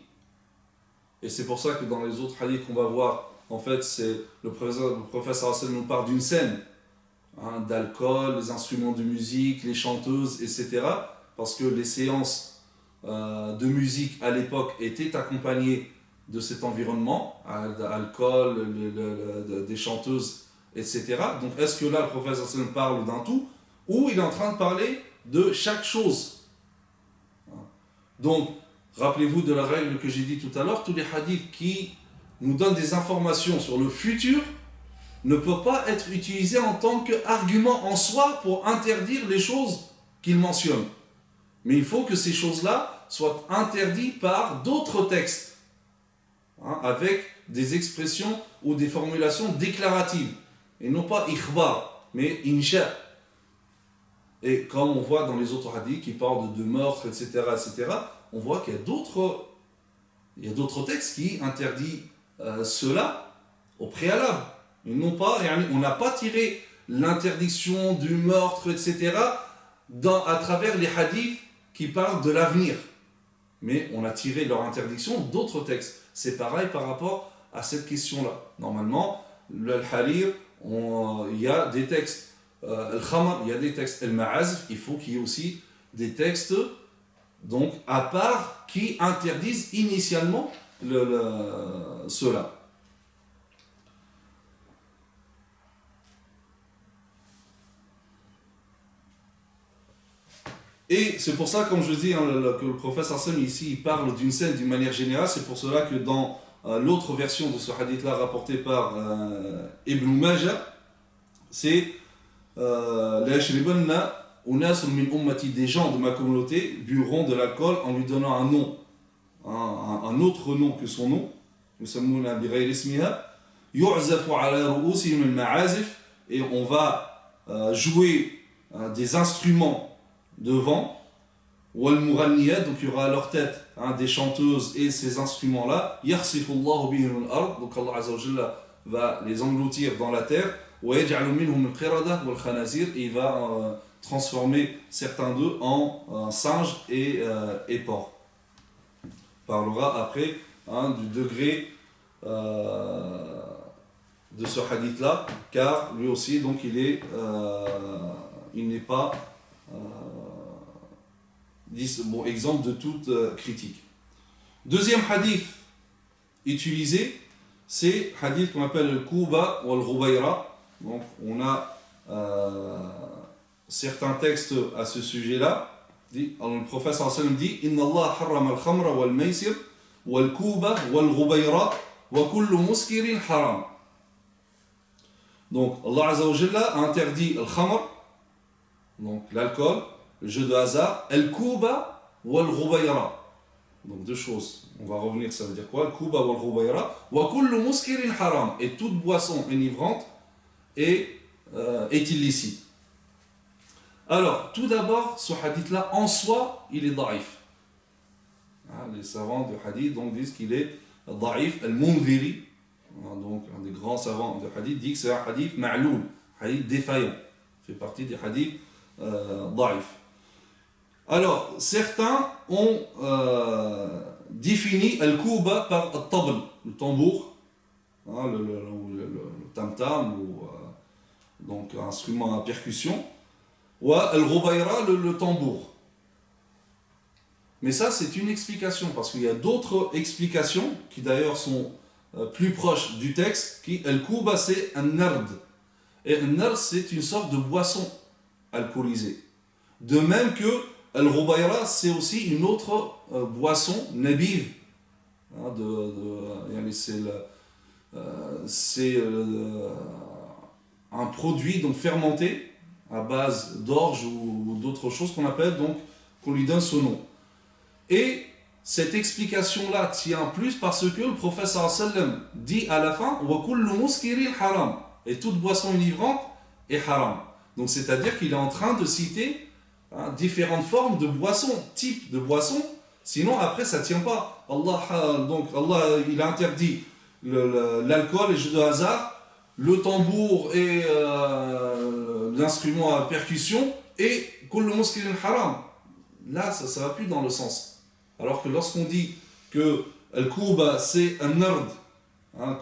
Et c'est pour ça que dans les autres hadiths qu'on va voir, en fait, c'est le prophète sallallahu nous parle d'une scène, d'alcool, les instruments de musique, les chanteuses, etc. Parce que les séances de musique à l'époque étaient accompagnées de cet environnement, alcool, des chanteuses, etc. Donc est-ce que là le prophète sallallahu parle d'un tout, ou il est en train de parler de chaque chose? Donc, rappelez-vous de la règle que j'ai dit tout à l'heure, tous les hadiths qui nous donnent des informations sur le futur ne peuvent pas être utilisés en tant qu'argument en soi pour interdire les choses qu'ils mentionnent. Mais il faut que ces choses-là soient interdites par d'autres textes, avec des expressions ou des formulations déclaratives, et non pas ikhbar, mais insha. Et comme on voit dans les autres hadiths qui parlent de meurtre, etc., on voit qu'il y a d'autres textes qui interdisent cela au préalable. Et non pas, on n'a pas tiré l'interdiction du meurtre, etc., à travers les hadiths qui parlent de l'avenir. Mais on a tiré leur interdiction d'autres textes. C'est pareil par rapport à cette question-là. Normalement, le harir, il y a des textes. Al-Khamar, il y a des textes. Al-Ma'azf, il faut qu'il y ait aussi des textes donc à part qui interdisent initialement cela. Et c'est pour ça, comme je dis, que le prophète Hassan ici il parle d'une scène d'une manière générale. C'est pour cela que dans l'autre version de ce hadith-là rapporté par Ibn Majah, c'est la yashribanna unas min ummati, des gens de ma communauté buront de l'alcool en lui donnant un nom, un autre nom que son nom. Yusammuna bi ghayri ismiha yu'zafu ala ru'usihim al-ma'azif, et on va jouer des instruments de vent, wal mughaniyat, donc il y aura à leur tête des chanteuses et ces instruments-là, yakhsifullahu bihim al-ard, donc Allah Azza wa Jalla va les engloutir dans la terre, wa yaj'alu minhum al-qirada wal khanazir, et il va transformer certains d'eux en singes et porcs. On parlera après du degré de ce hadith-là, car lui aussi, donc il n'est pas exemple de toute critique. Deuxième hadith utilisé, c'est hadith qu'on appelle le Kuba ou le Rubayra. Donc on a certains textes à ce sujet-là. Alors le prophète sallallahu alayhi wa sallam dit Inna Allah harrama al-khamra wal-maysir wal-kuba wal-ghubayra wa kullu muskirin haram. Donc Allah Azza wa Jalla a interdit al-khamr, donc l'alcool, le jeu de hasard, al-kuba wal-ghubayra. Donc deux choses. On va revenir, ça veut dire quoi? Al-kuba wal-ghubayra wa kullu muskirin haram. Et toute boisson enivrante est illicite. Alors, tout d'abord, ce hadith-là, en soi, il est daïf. Les savants de hadith donc, disent qu'il est daïf, al-Mundhiri. Donc, un des grands savants de hadith dit que c'est un hadith ma'loul, hadith défaillant. Fait partie des hadiths daïf. Alors, certains ont défini al-Kuba par al-Tabl, le tambour, le tam-tam, donc un instrument à percussion. Ou al-Ghubayra, le tambour. Mais ça, c'est une explication, parce qu'il y a d'autres explications, qui d'ailleurs sont plus proches du texte, qui, al-Kuba, c'est un nard. Et un nard, c'est une sorte de boisson alcoolisée. De même que al-Ghubayra, c'est aussi une autre boisson, nabir. C'est un produit donc fermenté, à base d'orge ou d'autres choses qu'on lui donne ce nom. Et cette explication-là tient plus parce que le prophète sallallahu alayhi wa sallam dit à la fin wa kullu muskirin haram, et toute boisson enivrante est haram. Donc c'est-à-dire qu'il est en train de citer différentes formes de boissons, types de boissons, sinon après ça ne tient pas. Allah il a interdit l'alcool, les jeux de hasard, le tambour et l'instrument à percussion, et kullu muskirin haram. Là, ça ne va plus dans le sens. Alors que lorsqu'on dit que al-Kuba c'est un nard,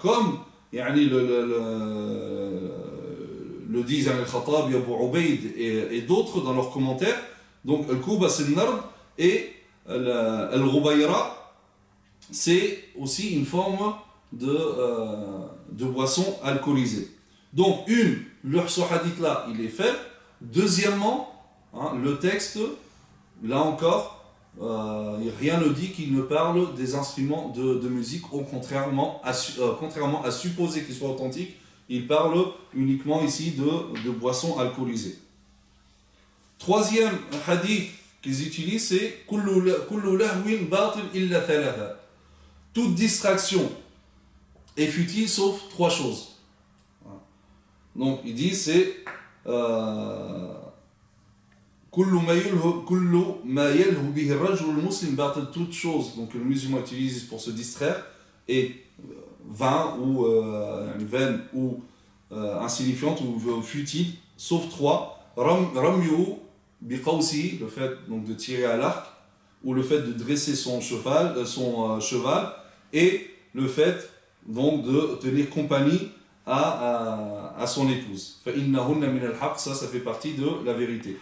comme le disent al-Khattabi, Abu Ubaid et d'autres dans leurs commentaires, donc al-Kuba c'est un nard, et al-Ghubayra c'est aussi une forme de boisson alcoolisée. Donc, ce hadith-là, il est fait. Deuxièmement, le texte, là encore, rien ne dit qu'il ne parle des instruments de musique, contrairement à supposer qu'ils soient authentiques, il parle uniquement ici de boissons alcoolisées. Troisième hadith qu'ils utilisent, c'est « Kullu lahwin batil illa thalatha » toute distraction est futile sauf trois choses. Donc il dit c'est kullu ma yalhu bihi ar-rajul al-muslim batil, toute chose donc que le musulman utilise pour se distraire est vain ou vaine ou insignifiante ou futile sauf trois. Ramyu bi qawsi, le fait donc de tirer à l'arc, ou le fait de dresser son cheval, et le fait donc de tenir compagnie à son épouse. Ça fait partie de la vérité.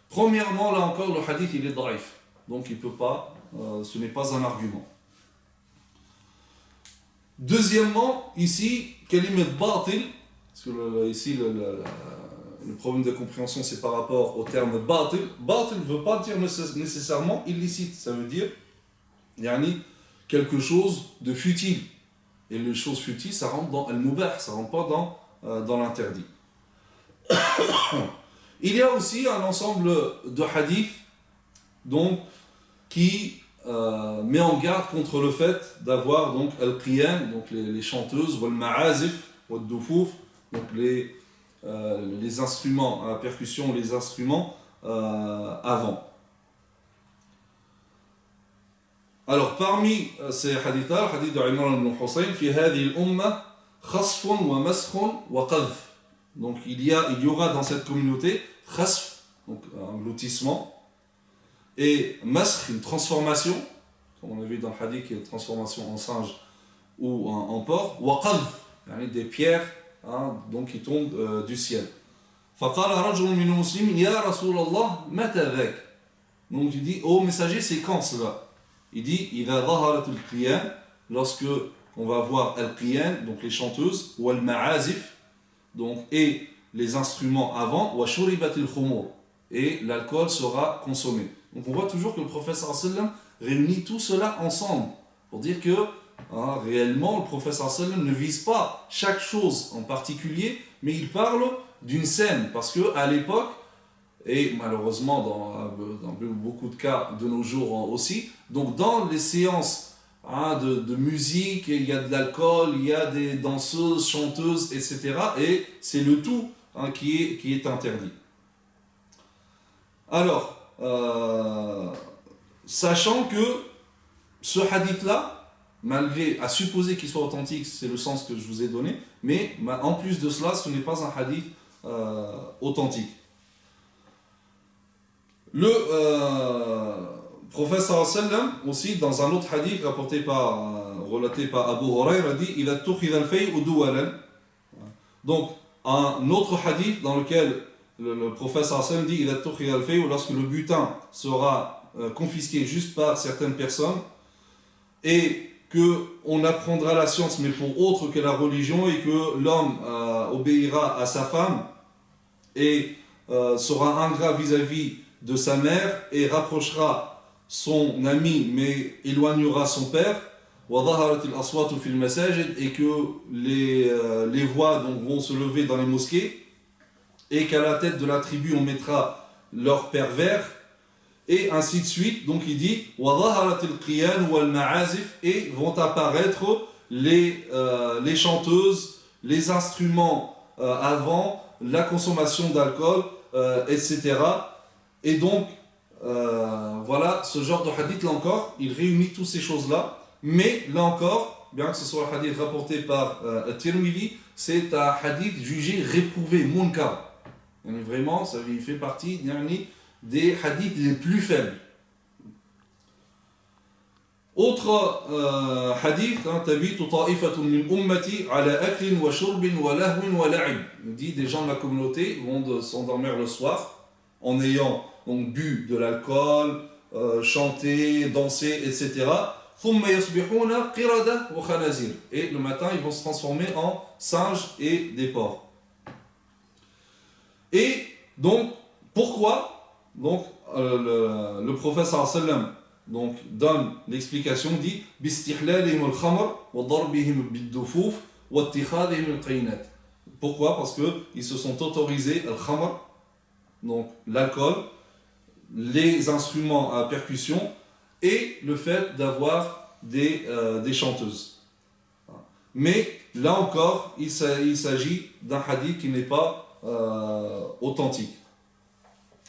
Premièrement, là encore, le hadith il est daïf, donc il peut pas, ce n'est pas un argument. Deuxièmement, ici, kalimat batil, parce que ici le problème de compréhension c'est par rapport au terme batil. Batil ne veut pas dire nécessairement illicite, ça veut dire quelque chose de futile. Et les choses futiles, ça rentre dans al-mubah, ça rentre pas dans l'interdit. Il y a aussi un ensemble de hadiths donc, qui met en garde contre le fait d'avoir donc al-qiyam, donc les chanteuses, ou al-ma'azif, ou al-dufuf, donc les instruments à percussion, les instruments avant. Alors parmi ces hadiths-là, le hadith de Imran ibn Hussein, fi hadhihi al-umma khasfun wa maskhun wa qadhf. Donc il y aura dans cette communauté khasf, donc un lotissement, et maskh, une transformation, comme on a vu dans le hadith qui est une transformation en singe ou en porc, wa qadhf, des pierres donc qui tombent du ciel. فقال رجل من المسلمين يا رسول الله متى ذاك. Donc il dit ô messager, c'est quand cela? Il dit إذا ظهرت القيان, lorsque on va voir al-qiyan, donc les chanteuses, ou al-ma'azif, donc et les instruments avant, wa shuribat al-khumur, et l'alcool sera consommé. Donc on voit toujours que le prophète sallam réunit tout cela ensemble pour dire que réellement le prophète sallam ne vise pas chaque chose en particulier, mais il parle d'une scène, parce qu'à l'époque, et malheureusement dans beaucoup de cas de nos jours aussi, donc dans les séances de musique, il y a de l'alcool, il y a des danseuses, chanteuses, etc. Et c'est le tout qui est interdit. Alors, sachant que ce hadith-là, malgré, à supposer qu'il soit authentique, c'est le sens que je vous ai donné, mais en plus de cela, ce n'est pas un hadith authentique. Le prophète sallam aussi, dans un autre hadith relaté par Abu Huraira, dit إِذَا اتُّخِذَ الْفَيْءُ دُوَلًا. Donc, un autre hadith dans lequel le prophète sallam dit إِذَا اتُّخِذَ الْفَيْءُ, lorsque le butin sera confisqué juste par certaines personnes, et qu'on apprendra la science, mais pour autre que la religion, et que l'homme obéira à sa femme, et sera ingrat vis-à-vis de sa mère, et rapprochera son ami, mais éloignera son père, et que les voix donc, vont se lever dans les mosquées, et qu'à la tête de la tribu on mettra leur pervers, et ainsi de suite. Donc il dit et vont apparaître les chanteuses, les instruments avant, la consommation d'alcool, etc. Et donc voilà, ce genre de hadith là encore, il réunit toutes ces choses là, mais là encore, bien que ce soit un hadith rapporté par Tirmidhi, c'est un hadith jugé réprouvé, munkar. Vraiment, ça fait partie des hadiths les plus faibles. Autre hadith, tabitu ta'ifatun min ummati ala aklin wa shurbin wa lahwin wa la'ib. Il dit des gens de la communauté vont s'endormir le soir en ayant donc bu de l'alcool, chanté, dansé, etc. Thumma yasbihuna qirada wa khanazir. Et le matin, ils vont se transformer en singes et des porcs. Et donc, pourquoi donc, le prophète sallam donc, donne l'explication, dit bistihlalihim al-khamr wa darbihim bid-dufuf wa ittikhadihim al-qaynat. Pourquoi? Parce qu'ils se sont autorisés al-khamr, donc l'alcool, les instruments à percussion et le fait d'avoir des chanteuses. Mais là encore, il s'agit d'un hadith qui n'est pas authentique.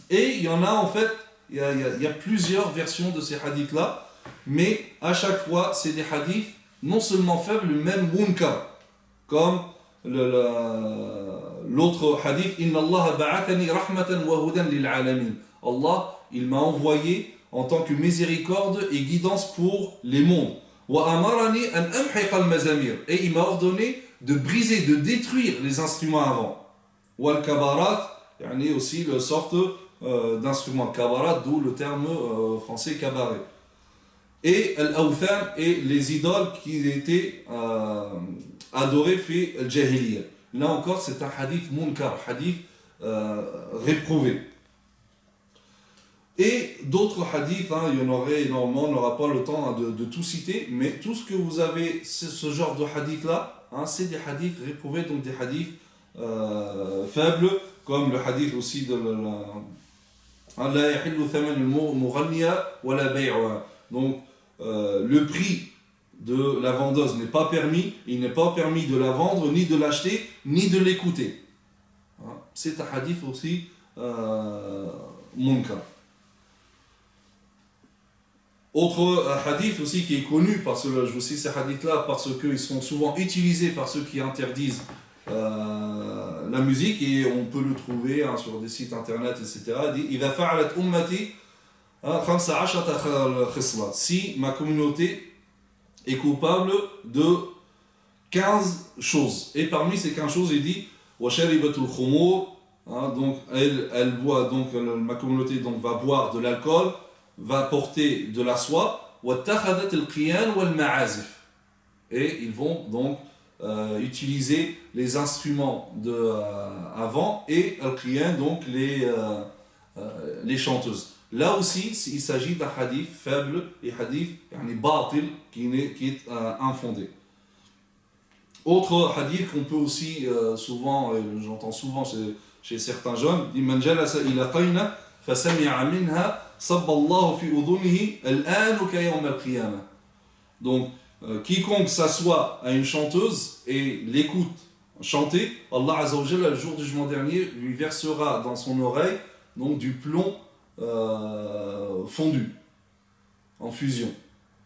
Et il y en a en fait, il y a plusieurs versions de ces hadiths-là, mais à chaque fois, c'est des hadiths non seulement faibles, mais même munkar. Comme l'autre hadith, Inna Allah ba'athani rahmatan wa hudan lil alamin. Allah, il m'a envoyé en tant que miséricorde et guidance pour les mondes. Wa amarani an amhiqa al-mazamir. Et il m'a ordonné de briser, de détruire les instruments avant. Wa al-kabarat, yani aussi le sorte d'instruments kabarat, d'où le terme français cabaret. Et al-awthan et les idoles qui étaient adorées fi al-jahiliya. Là encore, c'est un hadith munkar, hadith réprouvé. Et d'autres hadiths, il y en aurait énormément, on n'aura pas le temps de tout citer, mais tout ce que vous avez, ce genre de hadith-là, c'est des hadiths réprouvés, donc des hadiths faibles, comme le hadith aussi de donc le prix de la vendeuse n'est pas permis, il n'est pas permis de la vendre, ni de l'acheter, ni de l'écouter. C'est un hadith aussi munkar. Autre hadith aussi qui est connu, parce que je vous cite ces hadiths-là parce qu'ils sont souvent utilisés par ceux qui interdisent la musique, et on peut le trouver sur des sites internet, etc. Il dit إذا فعلت أمتي 15 خصلة. Si ma communauté est coupable de 15 choses, et parmi ces 15 choses, il dit وشربت الخمور, donc elle boit, donc ma communauté donc va boire de l'alcool, va porter de la soie, واتخذت القيان والمعازف, et ils vont donc utiliser les instruments avant, et al-qiyan, donc les les chanteuses. Là aussi, il s'agit d'un hadith faible et hadith batil qui est infondé. Autre hadith qu'on peut aussi souvent, j'entends souvent chez certains jeunes, dit Man jalasa ila qayna fa sami'a minha sabba Allahu fi udhunihi al-an ka yawm al-qiyamah. Donc quiconque s'assoit à une chanteuse et l'écoute chanter, Allah Azza wa Jalla, le jour du jugement dernier, lui versera dans son oreille donc du plomb fondu en fusion.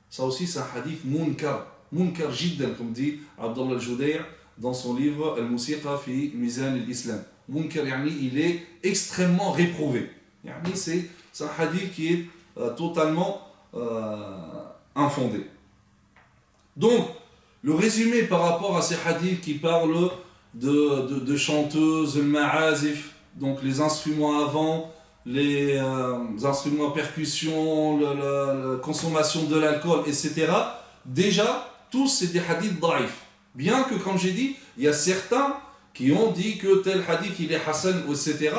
Ça aussi c'est un hadith munkar jiddan, comme dit Abdullah al-Judayr dans son livre Al-Musiqa fi Mizan al-Islam. Munkar, il est extrêmement réprouvé. C'est un hadith qui est totalement infondé. Donc, le résumé par rapport à ces hadiths qui parlent de chanteuses, le ma'azif, donc les instruments avant, les instruments à percussion, la consommation de l'alcool, etc. Déjà, tous c'est des hadiths daïf. Bien que, comme j'ai dit, il y a certains qui ont dit que tel hadith il est hasan, etc.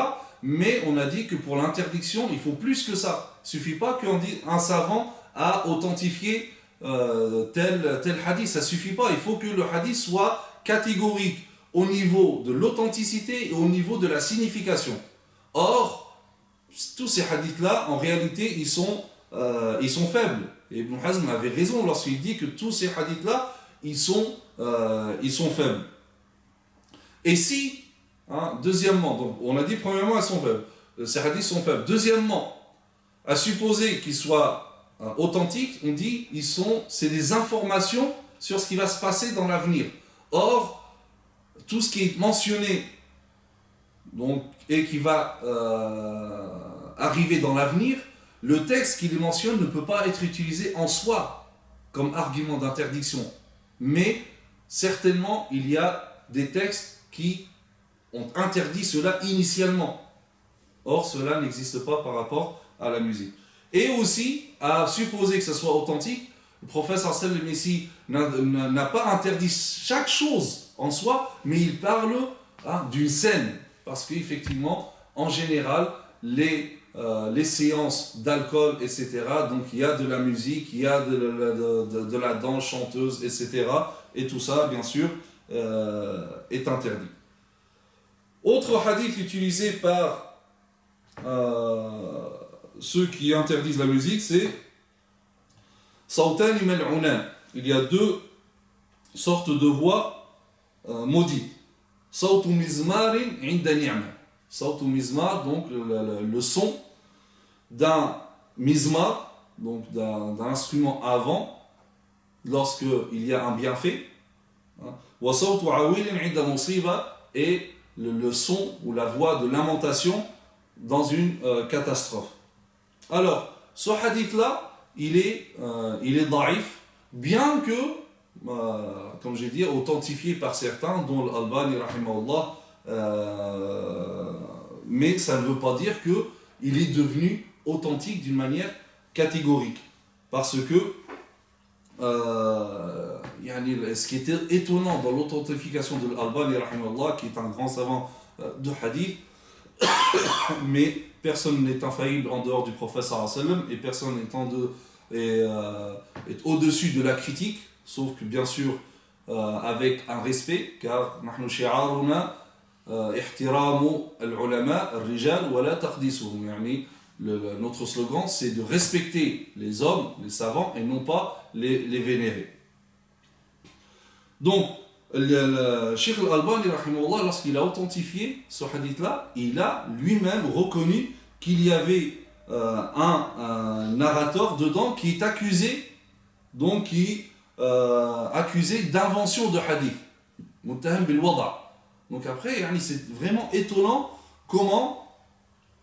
Mais on a dit que pour l'interdiction, il faut plus que ça. Il ne suffit pas qu'un savant a authentifié tel hadith, ça ne suffit pas. Il faut que le hadith soit catégorique au niveau de l'authenticité et au niveau de la signification. Or, tous ces hadiths-là, en réalité, ils sont faibles. Et Ibn Hazm avait raison lorsqu'il dit que tous ces hadiths-là, ils sont faibles. Et si, deuxièmement, donc on a dit premièrement, elles sont faibles. Ces hadiths sont faibles. Deuxièmement, à supposer qu'ils soient authentiques, on dit c'est des informations sur ce qui va se passer dans l'avenir. Or, tout ce qui est mentionné donc, et qui va arriver dans l'avenir, le texte qui les mentionne ne peut pas être utilisé en soi comme argument d'interdiction. Mais certainement, il y a des textes qui ont interdit cela initialement. Or, cela n'existe pas par rapport à la musique. Et aussi, à supposer que ce soit authentique, le prophète sallallahu alayhi wa sallam n'a pas interdit chaque chose en soi, mais il parle d'une scène. Parce qu'effectivement, en général, les séances d'alcool, etc., donc il y a de la musique, il y a de la danse chanteuse, etc., et tout ça, bien sûr, est interdit. Autre hadith utilisé par ceux qui interdisent la musique, c'est Sawtani mal'unan. Il y a deux sortes de voix maudites. Sawtu mizmarin inda ni'ma. Sawtu mizmar, donc le son d'un mizmar, donc d'un instrument avant, lorsqu'il y a un bienfait. Wa sawtu awilin inda musiba, et le son ou la voix de lamentation dans une catastrophe. Alors, ce hadith-là, il est daïf, bien que, comme j'ai dit, authentifié par certains, dont l'Albani, rahimahullah, mais ça ne veut pas dire qu'il est devenu authentique d'une manière catégorique. Parce que, ce qui était étonnant dans l'authentification de l'Albani, rahimahullah, qui est un grand savant de hadith, mais personne n'est infaillible en dehors du prophète sallallahu alayhi wa sallam, et personne est au-dessus de la critique, sauf que bien sûr avec un respect, car نحن شعارنا احترام العلماء الرجال ولا تقديسهم. Notre slogan, c'est de respecter les hommes, les savants, et non pas les vénérer. Donc, le Cheikh Al-Albani, lorsqu'il a authentifié ce hadith-là, il a lui-même reconnu qu'il y avait un narrateur dedans qui est accusé, donc accusé d'invention de hadith. Muttaham bil wada'. Donc après, c'est vraiment étonnant comment,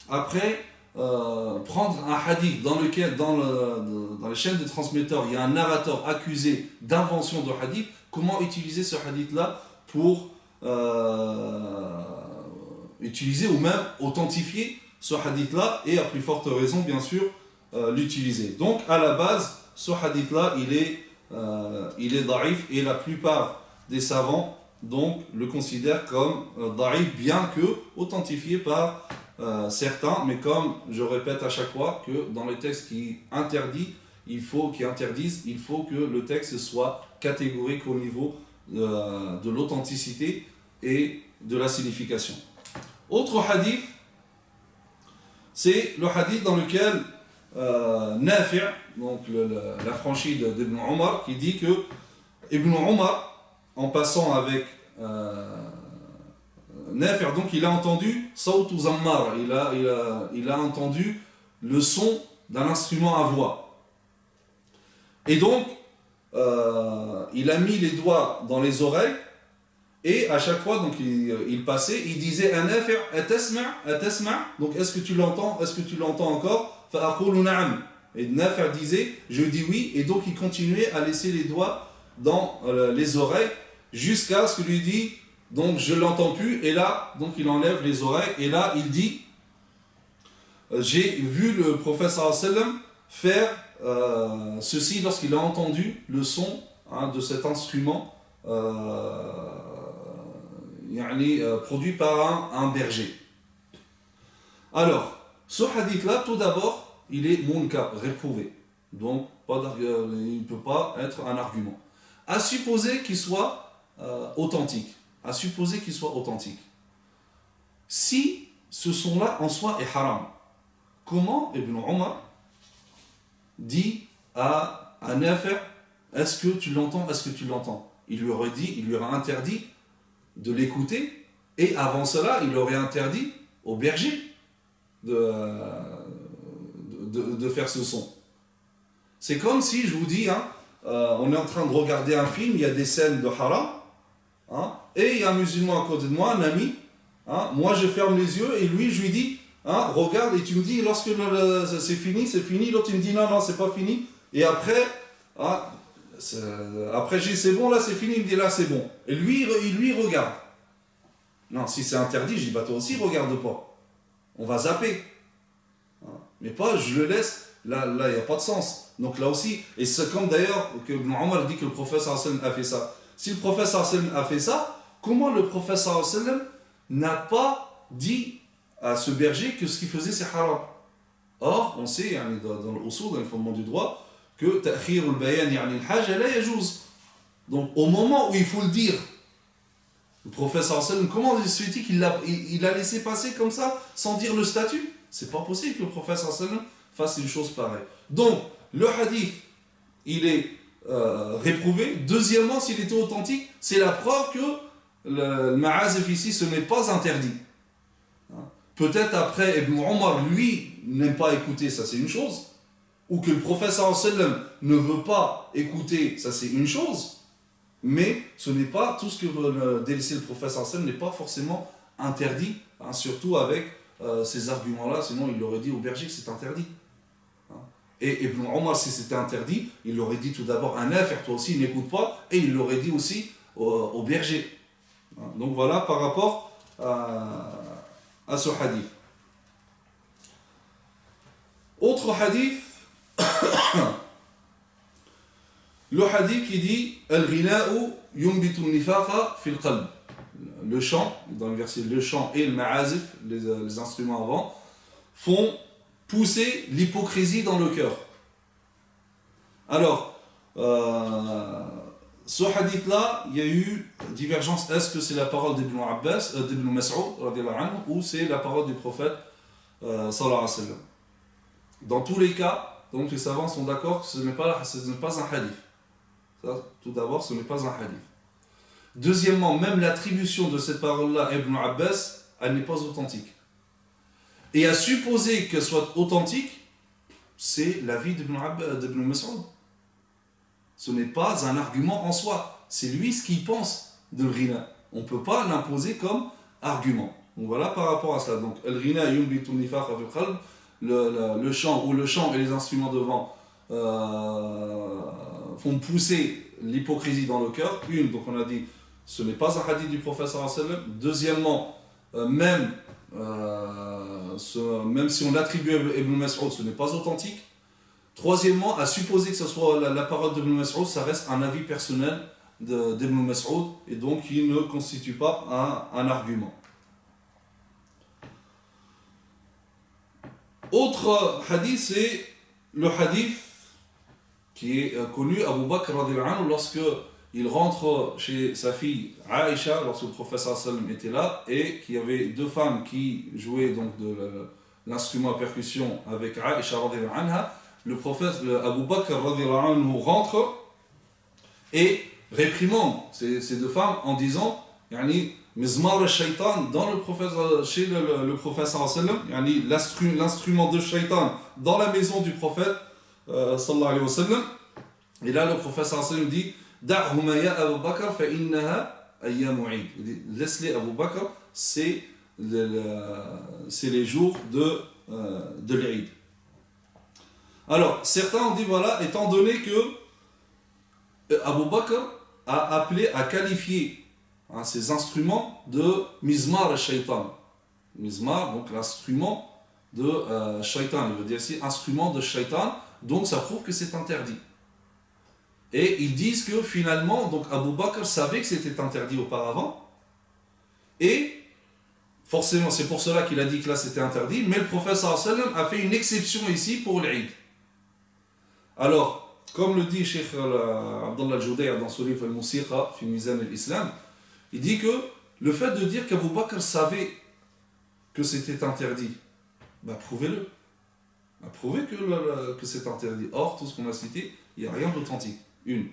après, prendre un hadith dans lequel, dans les chaînes de transmetteurs, il y a un narrateur accusé d'invention de hadith, comment utiliser ce hadith-là pour utiliser ou même authentifier ce hadith-là, et à plus forte raison, bien sûr, l'utiliser. Donc, à la base, ce hadith-là, il est daïf, et la plupart des savants donc, le considèrent comme daïf, bien que authentifié par certains, mais comme je répète à chaque fois que dans les textes qui interdisent, il faut que le texte soit catégorique au niveau de l'authenticité et de la signification. Autre hadith, c'est le hadith dans lequel Nafi', donc la franchise d'Ibn Omar, qui dit que Ibn Omar, en passant avec Nafi', donc il a entendu Sawtu Zammar, il a entendu le son d'un instrument à voix. Et donc, il a mis les doigts dans les oreilles, et à chaque fois, donc il passait, il disait Nafi' atasma', donc est-ce que tu l'entends encore? Fa'aqulu na'am. Et Nafi' disait je dis oui, et donc il continuait à laisser les doigts dans les oreilles jusqu'à ce que lui dit donc je l'entends plus, et là donc il enlève les oreilles, et là il dit j'ai vu le prophète sallallahu alayhi wa sallam faire ceci lorsqu'il a entendu le son de cet instrument produit par un berger. Alors, ce hadith-là, tout d'abord, il est munkar, réprouvé. Donc, il ne peut pas être un argument. À supposer qu'il soit authentique. Si ce son-là en soi est haram, comment Ibn Omar dit à Nafi', est-ce que tu l'entends? Il lui aurait interdit de l'écouter, et avant cela, il aurait interdit au berger de faire ce son. C'est comme si je vous dis, on est en train de regarder un film, il y a des scènes de haram, et il y a un musulman à côté de moi, un ami, moi je ferme les yeux, et lui, je lui dis, regarde, et tu me dis, lorsque c'est fini, l'autre il me dit, non, c'est pas fini, et après, après je dis, c'est bon, là c'est fini, il me dit, là c'est bon, et lui, il regarde. Non, si c'est interdit, je dis, toi aussi, regarde pas. On va zapper. Mais pas, je le laisse, là, il n'y a pas de sens. Donc là aussi, et c'est comme d'ailleurs que Ibn Omar dit que le prophète sallallahu alayhi wa sallam a fait ça. Si le prophète sallallahu alayhi wa sallam a fait ça, comment le prophète sallallahu alayhi wa sallam n'a pas dit à ce berger que ce qu'il faisait c'est haram? Or, on sait, dans l'usul, dans les fondements du droit, que ta'khir al-bayan yani al-haja la yajouz. Donc au moment où il faut le dire, le prophète sallallahu alayhi wa sallam, comment se fait-il qu'il a laissé passer comme ça sans dire le statut? C'est pas possible que le prophète sallallahu alayhi wa sallam fasse une chose pareille. Donc le hadith, il est réprouvé. Deuxièmement, s'il était authentique, c'est la preuve que le ma'azif ici, ce n'est pas interdit. Peut-être après, Ibn Omar, lui, n'aime pas écouter, ça c'est une chose. Ou que le prophète sallallahu alayhi wa sallam ne veut pas écouter, ça c'est une chose. Mais ce n'est pas tout ce que veut délaisser le prophète sallallahu alayhi wa sallam n'est pas forcément interdit, surtout avec ces arguments-là, sinon il aurait dit au berger que c'est interdit. Et Ibn Omar, si c'était interdit, il aurait dit tout d'abord un Nafi', toi aussi n'écoute pas, et il l'aurait dit aussi au berger. Donc voilà par rapport à ce hadith. Autre hadith, le hadith qui dit Al-ghina'u yumbitu nifaqa fil qalb. Le chant, dans le verset, le chant et le ma'azif, les instruments avant, font pousser l'hypocrisie dans le cœur. Alors, ce hadith-là, il y a eu divergence. Est-ce que c'est la parole d'Ibn Abbas, d'Ibn Mas'ud, ou c'est la parole du prophète sallallahu alayhi wa sallam? Dans tous les cas, donc les savants sont d'accord que ce n'est pas un hadith. Ça, tout d'abord, ce n'est pas un hadith. Deuxièmement, même l'attribution de cette parole-là à Ibn Abbas, elle n'est pas authentique. Et à supposer qu'elle soit authentique, c'est l'avis d'Ibn Mas'ud. Ce n'est pas un argument en soi. C'est lui ce qu'il pense de l'ghina. On ne peut pas l'imposer comme argument. Donc voilà par rapport à cela. Donc, al-ghina yumbitu nifaq fil qalb, le chant et les instruments de vent font pousser l'hypocrisie dans le cœur. Donc on a dit, ce n'est pas un hadith du prophète sallallahu alayhi wa sallam. Deuxièmement, même si on attribue à Ibn Mas'ud, ce n'est pas authentique. Troisièmement, à supposer que ce soit la parole d'Ibn Mas'ud, ça reste un avis personnel d'Ibn Mas'ud, et donc il ne constitue pas un argument. Autre hadith, c'est le hadith qui est connu, Abu Bakr radhiyallahu anhu, lorsque il rentre chez sa fille Aïcha, lorsque le prophète sallam était là, et qu'il y avait deux femmes qui jouaient donc de l'instrument à percussion avec Aïcha radhiyallahu anha, le prophète Abu Bakr radhiyallahu anhu rentre et réprimande ces deux femmes en disant yani, Mizmar al-Shaytan dans le prophète, chez le prophète sallam, yani, l'instrument de Shaytan dans la maison du prophète sallallahu alayhi wa sallam. Et là le prophète sallam dit Da'huma ya Abu Bakr fa innaha ayyamu Eid. Laisse-les Abu Bakr, c'est les jours de l'Eid. Alors certains ont dit voilà, étant donné que Abu Bakr a appelé, a qualifié ces instruments de Mizmar al-Shaytan. Mizmar, donc l'instrument de Shaytan, il veut dire ici instrument de Shaytan, donc ça prouve que c'est interdit. Et ils disent que finalement, donc Abu Bakr savait que c'était interdit auparavant, et forcément c'est pour cela qu'il a dit que là c'était interdit, mais le prophète sallam a fait une exception ici pour l'Eid. Alors, comme le dit Cheikh Abdullah al-Judayr dans son livre Al-Musiqa fi Mizan al-Islam, il dit que le fait de dire qu'Abu Bakr savait que c'était interdit, prouvez-le. Prouvez que c'est interdit. Or, tout ce qu'on a cité, il n'y a rien d'authentique. Une.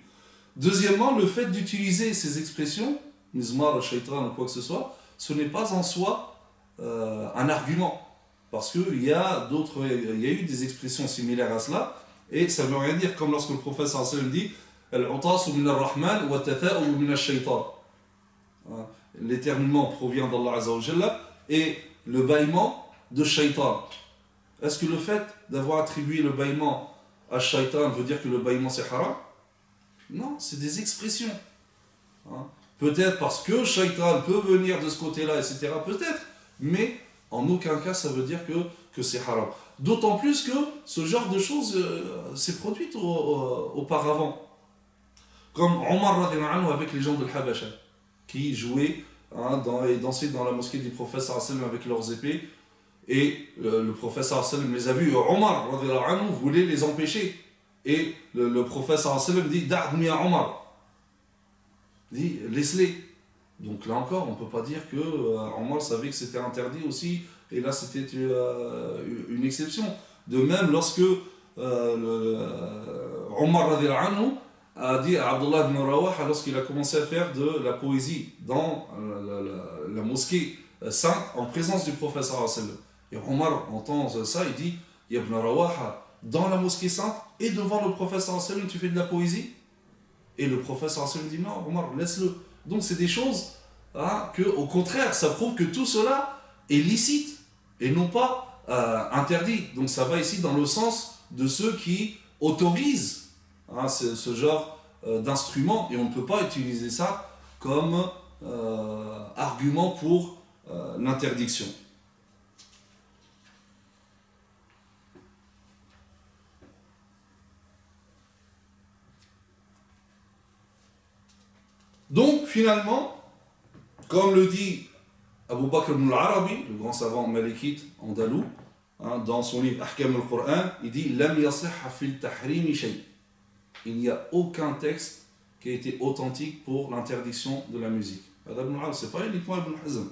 Deuxièmement, le fait d'utiliser ces expressions, Mizmar, Shaitan ou quoi que ce soit, ce n'est pas en soi un argument. Parce qu'il y a eu des expressions similaires à cela, et ça ne veut rien dire, comme lorsque le prophète sallam dit Al-'utasu min ar-Rahman wa tatha'u min ash-Shaytan. L'éternuement provient d'Allah Azza wa Jalla et le bâillement de Shaitan. Est-ce que le fait d'avoir attribué le bâillement à Shaitan veut dire que le bâillement c'est haram? Non, c'est des expressions. Peut-être parce que Shaitan peut venir de ce côté-là, etc. Peut-être, mais en aucun cas ça veut dire que c'est haram. D'autant plus que ce genre de choses s'est produit auparavant. Comme Omar radhiyallahu anhu avec les gens de l'Habasha, qui jouaient et dansaient dans la mosquée du prophète sallam avec leurs épées, et le prophète sallam les a vus. Omar radhiyallahu anhu voulait les empêcher, et le prophète sallam dit Da'hum ya Omar, dit laisse-les. Donc là encore, on ne peut pas dire que Omar savait que c'était interdit aussi, et là c'était une exception. De même, lorsque Omar radhiyallahu anhu a dit à Abdullah ibn Rawaha, lorsqu'il a commencé à faire de la poésie dans la mosquée sainte en présence du prophète sallallahu alayhi wa sallam. Et Omar entend ça, il dit Ya ibn Rawaha, dans la mosquée sainte et devant le prophète sallallahu alayhi wa sallam, tu fais de la poésie? Et le prophète sallallahu alayhi wa sallam dit non, Omar, laisse-le. Donc c'est des choses que, au contraire, ça prouve que tout cela est licite et non pas interdit. Donc ça va ici dans le sens de ceux qui autorisent ce genre d'instrument, et on ne peut pas utiliser ça comme argument pour l'interdiction. Donc finalement, comme le dit Abu Bakr ibn al-Arabi, le grand savant malikite andalou, dans son livre Ahkam al-Qur'an, il dit Lam yasihha fil tahrimi shay. Il n'y a aucun texte qui a été authentique pour l'interdiction de la musique. C'est pas uniquement Ibn Hazm.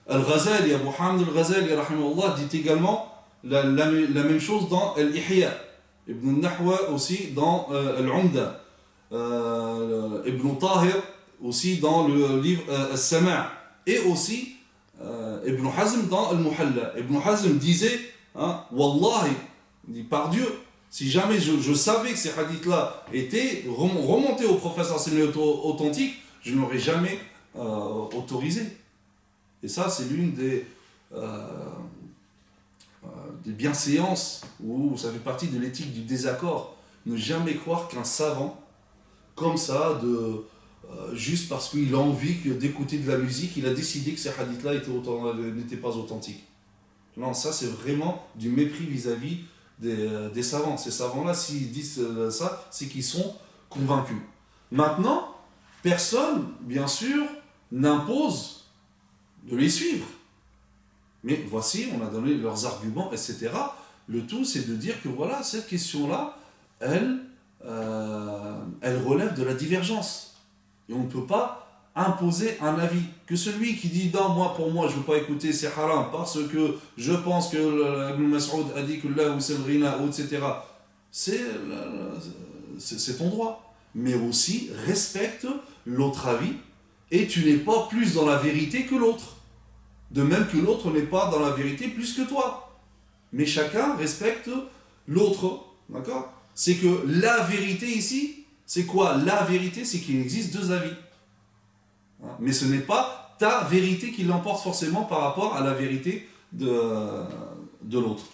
Al-Ghazali, Abu Hamd al-Ghazali, rahimahullah, dit également la même chose dans Al-Ihya. Ibn Nahwa aussi dans Al-Umda. Ibn Tahir aussi dans le livre Al-Sama'. Et aussi Ibn Hazm dans Al-Muhalla. Ibn Hazm disait Wallahi, il dit par Dieu, si jamais je savais que ces hadiths-là étaient remontés au prophète authentique, je n'aurais jamais autorisé. Et ça, c'est l'une des bienséances, où ça fait partie de l'éthique du désaccord. Ne jamais croire qu'un savant, comme ça, juste parce qu'il a envie d'écouter de la musique, il a décidé que ces hadiths-là n'étaient pas authentiques. Non, ça c'est vraiment du mépris vis-à-vis des savants. Ces savants-là, s'ils disent ça, c'est qu'ils sont convaincus. Maintenant, personne, bien sûr, n'impose de les suivre. Mais voici, on a donné leurs arguments, etc. Le tout, c'est de dire que voilà, cette question-là, elle relève de la divergence. Et on ne peut pas imposer un avis. Que celui qui dit non, moi pour moi je ne veux pas écouter, c'est haram, parce que je pense que Ibn Mas'ud a dit que là où c'est le rina, etc. C'est ton droit. Mais aussi respecte l'autre avis et tu n'es pas plus dans la vérité que l'autre. De même que l'autre n'est pas dans la vérité plus que toi. Mais chacun respecte l'autre. D'accord ? C'est que la vérité ici, c'est quoi ? La vérité, c'est qu'il existe deux avis. Mais ce n'est pas ta vérité qui l'emporte forcément par rapport à la vérité de l'autre.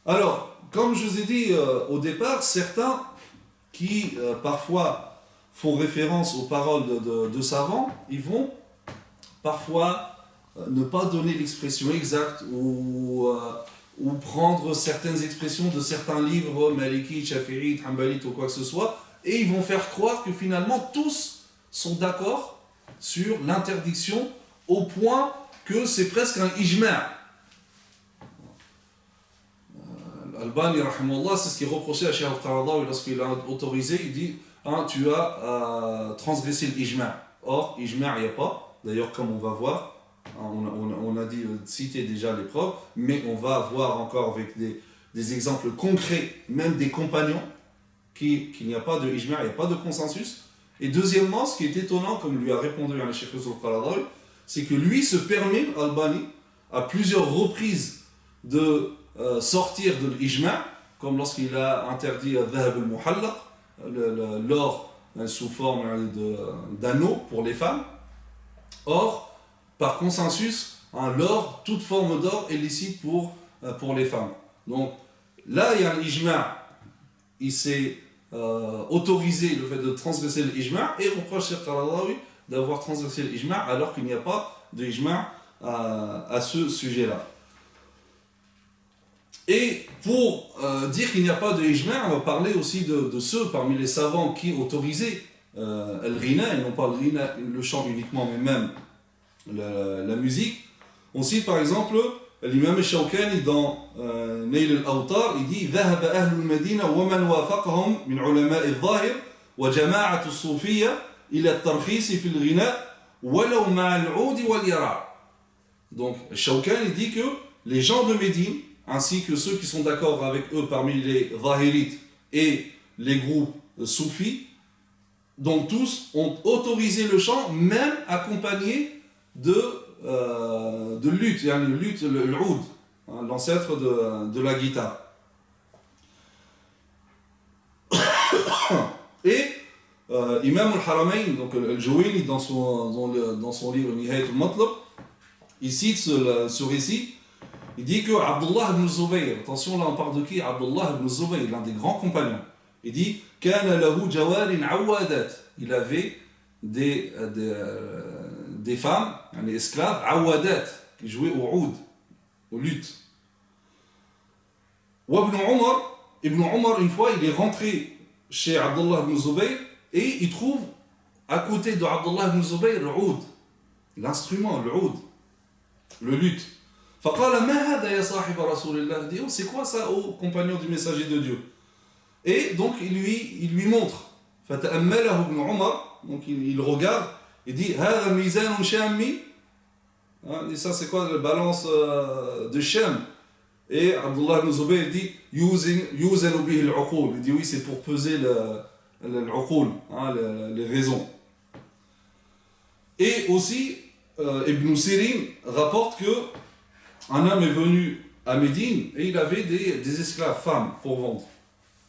Alors, comme je vous ai dit au départ, certains qui parfois font référence aux paroles de savants, ils vont parfois ne pas donner l'expression exacte ou prendre certaines expressions de certains livres, Maliki, Shafi'i, Hanbali ou quoi que ce soit, et ils vont faire croire que finalement tous sont d'accord sur l'interdiction au point que c'est presque un ijma'. Al-Albani, rahimahullah, c'est ce qui est reproché à Cheikh Al-Qaradawi lorsqu'il a autorisé, il dit tu as transgressé l'ijma'. Or, ijma' il n'y a pas, d'ailleurs comme on va voir, on a dit citer déjà les preuves, mais on va voir encore avec des exemples concrets, même des compagnons, qu'il n'y a pas de ijma', il n'y a pas de consensus. Et deuxièmement, ce qui est étonnant, comme lui a répondu le Cheikh Al-Qaradawi, c'est que lui se permet, Albani, à plusieurs reprises de sortir de l'ijma', comme lorsqu'il a interdit al-dhahab al-muhallaq, l'or sous forme d'anneau pour les femmes. Or, par consensus, l'or, toute forme d'or est licite pour les femmes. Donc là, il y a un ijma', il s'est autorisé le fait de transgresser l'ijma' et reproche Cheikh Qaradawi d'avoir transgressé l'ijma' alors qu'il n'y a pas de ijma' à ce sujet-là. Et pour dire qu'il n'y a pas de ijma', on va parler aussi de ceux parmi les savants qui autorisaient al-ghina, et non pas le chant uniquement, mais même la musique. On cite par exemple l'imam al-Shawkani dans Nail al-Awtar, il dit ذهب أهل المدينة ومن وافقهم من علماء الظاهر وجماعة الصوفية إلى الترخيص في الغناء ولو مع العود واليرع. Donc Shawkani dit que les gens de Médine, ainsi que ceux qui sont d'accord avec eux parmi les Zahirites et les groupes soufis, donc tous ont autorisé le chant, même accompagné de luth, le oud, l'ancêtre de la guitare. Et Imam al-Haramayn, donc al-Juwayni, dans son livre Nihayat al-Matlab, il cite ce récit. Il dit que Abdullah ibn Zubayr, attention là on parle de qui? Abdullah ibn Zubayr, l'un des grands compagnons. Il dit Kana lahu jawarin awadat. Il avait des femmes, des esclaves, awadat, qui jouaient au oud, au luth. Ibn Omar, une fois, il est rentré chez Abdullah ibn Zubayr et il trouve à côté de Abdullah ibn Zubayr le oud, l'instrument, le oud, le luth. فقال ما هذا يا صاحب رسول الله, dit c'est quoi ça ô compagnon du messager de Dieu? Et donc il lui montre. فتأمله ابن عمر, donc il regarde, il dit هذا ميزان شامي, et ça c'est quoi la balance de Sham? Et Abdullah ibn Zubayr dit يوزن به العقول, il dit oui c'est pour peser العقول, les raisons. Et aussi Ibn Sirin rapporte que un homme est venu à Médine et il avait des esclaves femmes pour vendre.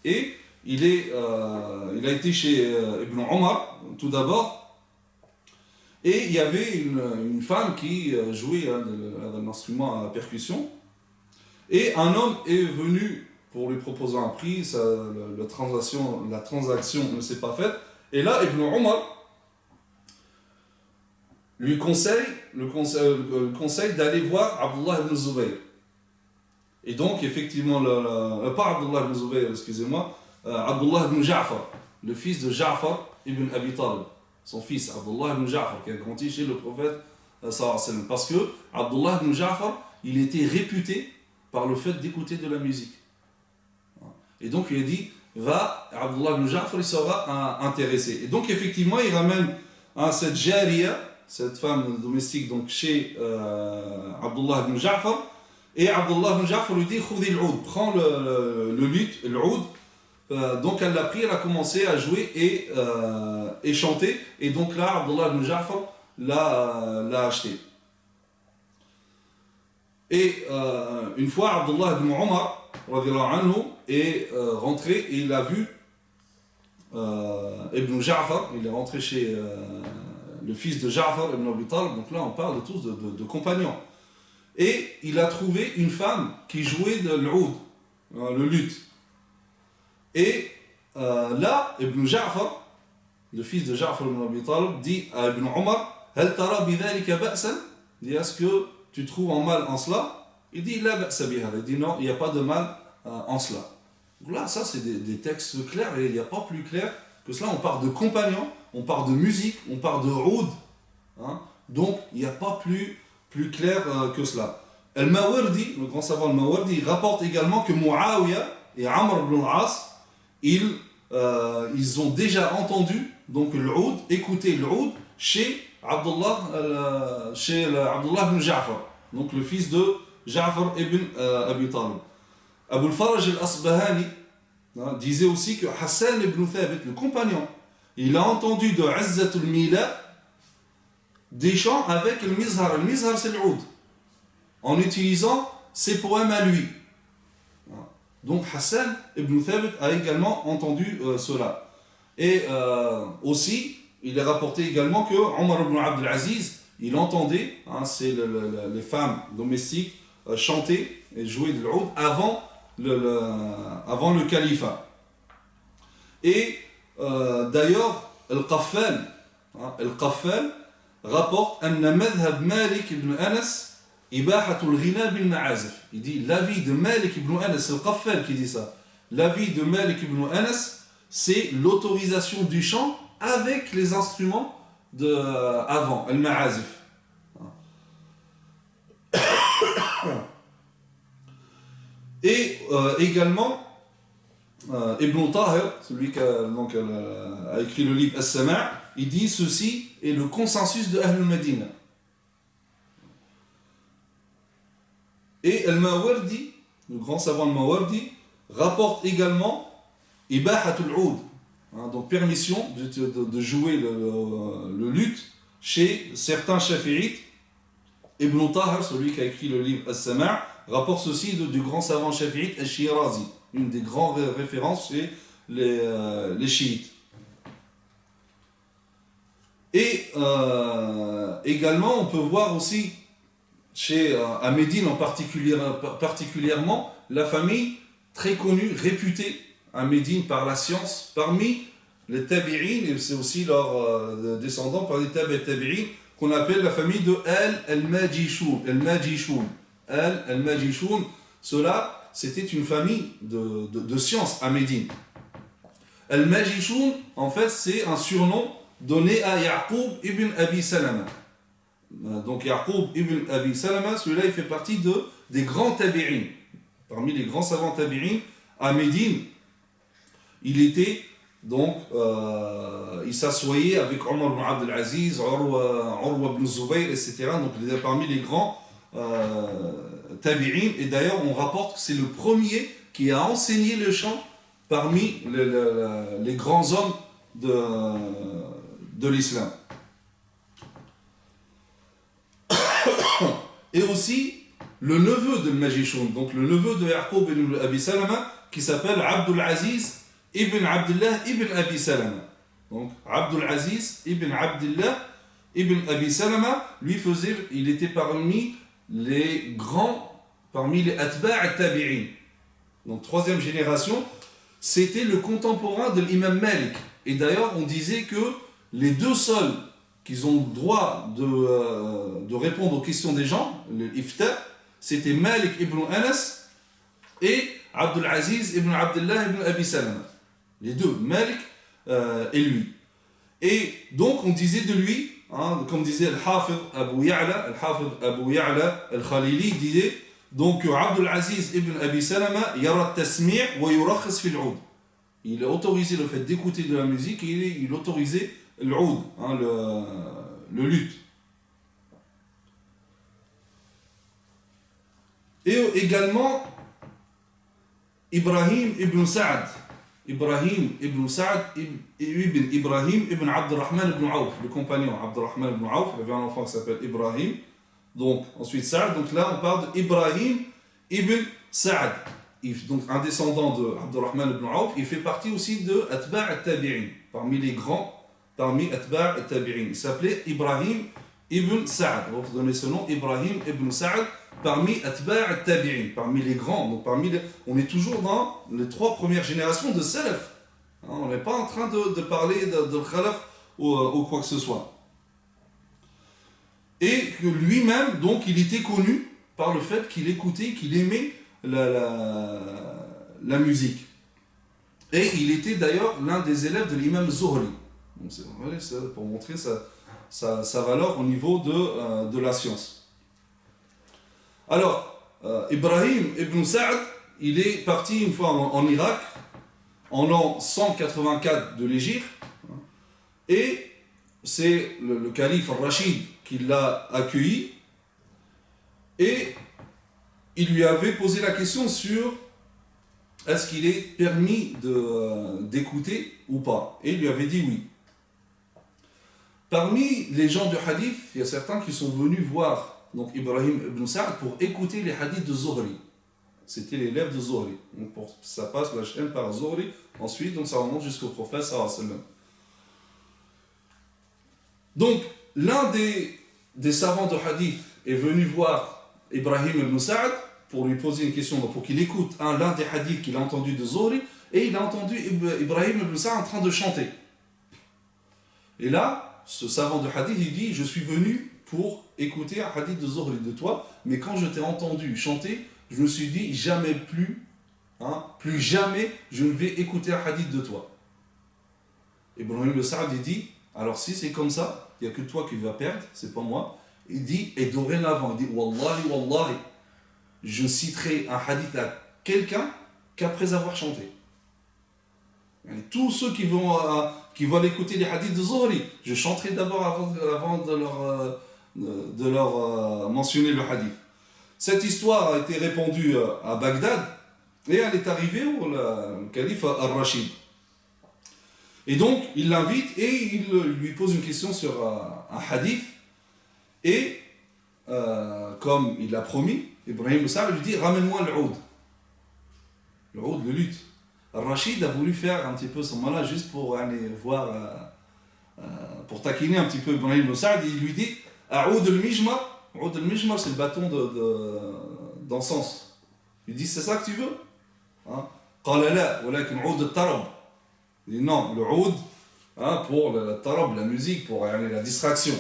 Et il a été chez Ibn Omar tout d'abord. Et il y avait une femme qui jouait un instrument à percussion. Et un homme est venu pour lui proposer un prix. La transaction ne s'est pas faite. Et là, Ibn Omar lui conseille d'aller voir Abdullah ibn Zubayr. Et donc, effectivement, pas Abdullah ibn Zubayr, excusez-moi, Abdullah ibn Ja'far, le fils de Ja'far ibn Abi Talib, son fils, Abdullah ibn Ja'far, qui a grandi chez le prophète, parce que Abdullah ibn Ja'far, il était réputé par le fait d'écouter de la musique. Et donc il a dit, va, Abdullah ibn Ja'far, il sera intéressé. Et donc effectivement, il ramène cette jariya, cette femme domestique, donc chez Abdullah ibn Ja'far, et Abdullah ibn Ja'far lui dit, Khoudi l'oud, prends le luth, l'oud. Donc elle l'a pris, elle a commencé à jouer et chanter, et donc là, Abdullah ibn Ja'far l'a acheté. Et une fois, Abdullah ibn Omar anhu, est rentré et il a vu Ibn Ja'far, il est rentré chez le fils de Ja'far ibn Abi Talib, donc là on parle de tous de compagnons. Et il a trouvé une femme qui jouait de l'oud, le luth. Et là, Ibn Ja'far, le fils de Ja'far ibn Abi Talib, dit à Ibn Omar, Hal tara bidhalika ba'san? Il dit, est-ce que tu trouves en mal en cela? Il dit, la ba'sa biha. Il dit, non, il n'y a pas de mal en cela. Donc là, ça, c'est des textes clairs, et il n'y a pas plus clair que cela. On parle de compagnons, on parle de musique, on parle de oud. Hein? Donc, il n'y a pas plus clair que cela. Al-Mawardi, le grand savant Al-Mawardi, rapporte également que Muawiyah et Amr ibn al-As, ils ont déjà entendu donc l'oud, écouter l'oud chez Abdullah ibn Ja'far, donc le fils de Ja'far ibn Abi Talib. Abu al-Faraj al-Asbahani disait aussi que Hassan ibn Thabit, le compagnon, il a entendu de Izzat al-Mila des chants avec le Mizhar. Le Mizhar, c'est l'oud, en utilisant ses poèmes à lui. Donc Hassan ibn Thabit a également entendu cela. Et aussi, il est rapporté également que Omar ibn Abd al-Aziz, il entendait les femmes domestiques chanter et jouer de l'oud avant le califat. Et d'ailleurs, Al-Qaffal rapporte أن مذهب مالك ibn Anas Ibahatul Ghina bil Ma'azif. Il dit l'avis de Malik ibn Anas, c'est le Qaffal qui dit ça. L'avis de Malik ibn Anas, c'est l'autorisation du chant avec les instruments avant, al-Ma'azif. Et également, Ibn Tahir, celui qui a écrit le livre As-Sama', il dit ceci est le consensus de Ahl al-Madina. Et Al-Mawardi, le grand savant Al-Mawardi, rapporte également Ibahatul Oud, donc permission de jouer le luth chez certains chafi'ites. Ibn Tahir, celui qui a écrit le livre As-Sama', rapporte ceci du grand savant chafi'ite Al-Shirazi, une des grandes références chez les chiites. Et également, on peut voir aussi à Médine particulièrement, la famille très connue, réputée à Médine par la science, parmi les tabi'in, et c'est aussi leurs descendants par les tabi'in, qu'on appelle la famille de Al-Majishoun. Al-Majishoun, cela, c'était une famille de science à Médine. Al-Majishoun, en fait, c'est un surnom donné à Ya'qub ibn Abi Salama. Donc Ya'qub ibn Abi Salama, celui-là, il fait partie des grands tabi'in. Parmi les grands savants tabi'in, à Médine, il était donc, il s'assoyait avec Omar ibn Abd al-Aziz, Urwa ibn Zubayr, etc. Donc il est parmi les grands tabi'in. Et d'ailleurs, on rapporte que c'est le premier qui a enseigné le chant parmi les grands hommes de l'islam. Et aussi le neveu de Majishoun, donc le neveu de Ya'qub ibn Abi Salama, qui s'appelle Abdul Aziz ibn Abdullah ibn Abi Salama. Donc Abdul Aziz ibn Abdullah ibn Abi Salama, il était parmi les atba' al-tabi'in. Donc troisième génération, c'était le contemporain de l'imam Malik. Et d'ailleurs, on disait que les deux seuls qui ont le droit de répondre aux questions des gens, l'ifta, c'était Malik ibn Anas et Abdul Aziz ibn Abdullah ibn Abi Salama. Les deux, Malik et lui. Et donc on disait de lui, comme disait Al-Hafid Abu Ya'la al-Khalili, disait Donc Abdul Aziz ibn Abi Salama yara tasmi' wa yurakhis fi al-oud. Il a autorisé le fait d'écouter de la musique et il autorisait l'oud, hein, le luth. Et également Ibrahim ibn Sa'd ibn Ibrahim ibn Abdurrahman ibn Auf, le compagnon Abdurrahman ibn Auf, il avait un enfant qui s'appelle Ibrahim, donc ensuite Sa'd, donc là on parle d'Ibrahim ibn Sa'd, donc un descendant de Abdurrahman ibn Auf, il fait partie aussi de Atba' al-Tabi'in, parmi les grands, parmi Atba' al-Tabi'in, il s'appelait Ibrahim ibn Sa'd, on va donner ce nom, Ibrahim ibn Sa'd, parmi Atba' al-Tabi'in, parmi les grands, donc on est toujours dans les 3 premières générations de Salaf. Hein, on n'est pas en train de parler de Khalaf ou quoi que ce soit. Et que lui-même, donc, il était connu par le fait qu'il écoutait, qu'il aimait la musique. Et il était d'ailleurs l'un des élèves de l'imam Zuhri. Donc c'est pour montrer sa valeur au niveau de la science. Alors, Ibrahim ibn Sa'd, il est parti une fois en Irak, en l'an 184 de l'Hégire, et c'est le calife Rachid qui l'a accueilli, et il lui avait posé la question sur est-ce qu'il est permis d'écouter ou pas, et il lui avait dit oui. Parmi les gens du hadith, il y a certains qui sont venus voir donc Ibrahim ibn Sa'd pour écouter les hadiths de Zuhri. C'était l'élève de Zuhri. Donc ça passe la chaîne par Zuhri, ensuite donc ça remonte jusqu'au prophète sallallahu alayhi wa sallam. Donc l'un des savants de hadith est venu voir Ibrahim ibn Sa'd pour lui poser une question, pour qu'il écoute l'un des hadiths qu'il a entendu de Zuhri, et il a entendu Ibrahim ibn Sa'd en train de chanter. Et là, ce savant de hadith, il dit, je suis venu pour écouter un hadith de Zuhri de toi, mais quand je t'ai entendu chanter, je me suis dit, jamais plus jamais je ne vais écouter un hadith de toi. Ibrahim ibn Sa'd, il dit, alors si c'est comme ça, il n'y a que toi qui vas perdre, c'est pas moi. Il dit, et dorénavant, il dit, Wallahi, je citerai un hadith à quelqu'un qu'après avoir chanté. Et tous ceux qui veulent écouter les hadiths de Zuhri, je chanterai d'abord avant de leur mentionner le hadith. Cette histoire a été répandue à Bagdad et elle est arrivée au calife al-Rashid. Et donc, il l'invite et il lui pose une question sur un hadith. Et comme il l'a promis, Ibrahim Sa'd lui dit, ramène-moi l'oud. L'oud, le luth. Al-Rashid a voulu faire un petit peu ce moment-là juste pour aller voir, pour taquiner un petit peu Ibrahim Sa'd. Il lui dit, Aoud al-Mijmar. Aoud al-Mijmar, c'est le bâton d'encens. Il dit, c'est ça que tu veux? قال لا ولكن عود الطرب. Il dit non, le oud, pour le tarab, la musique, pour la distraction.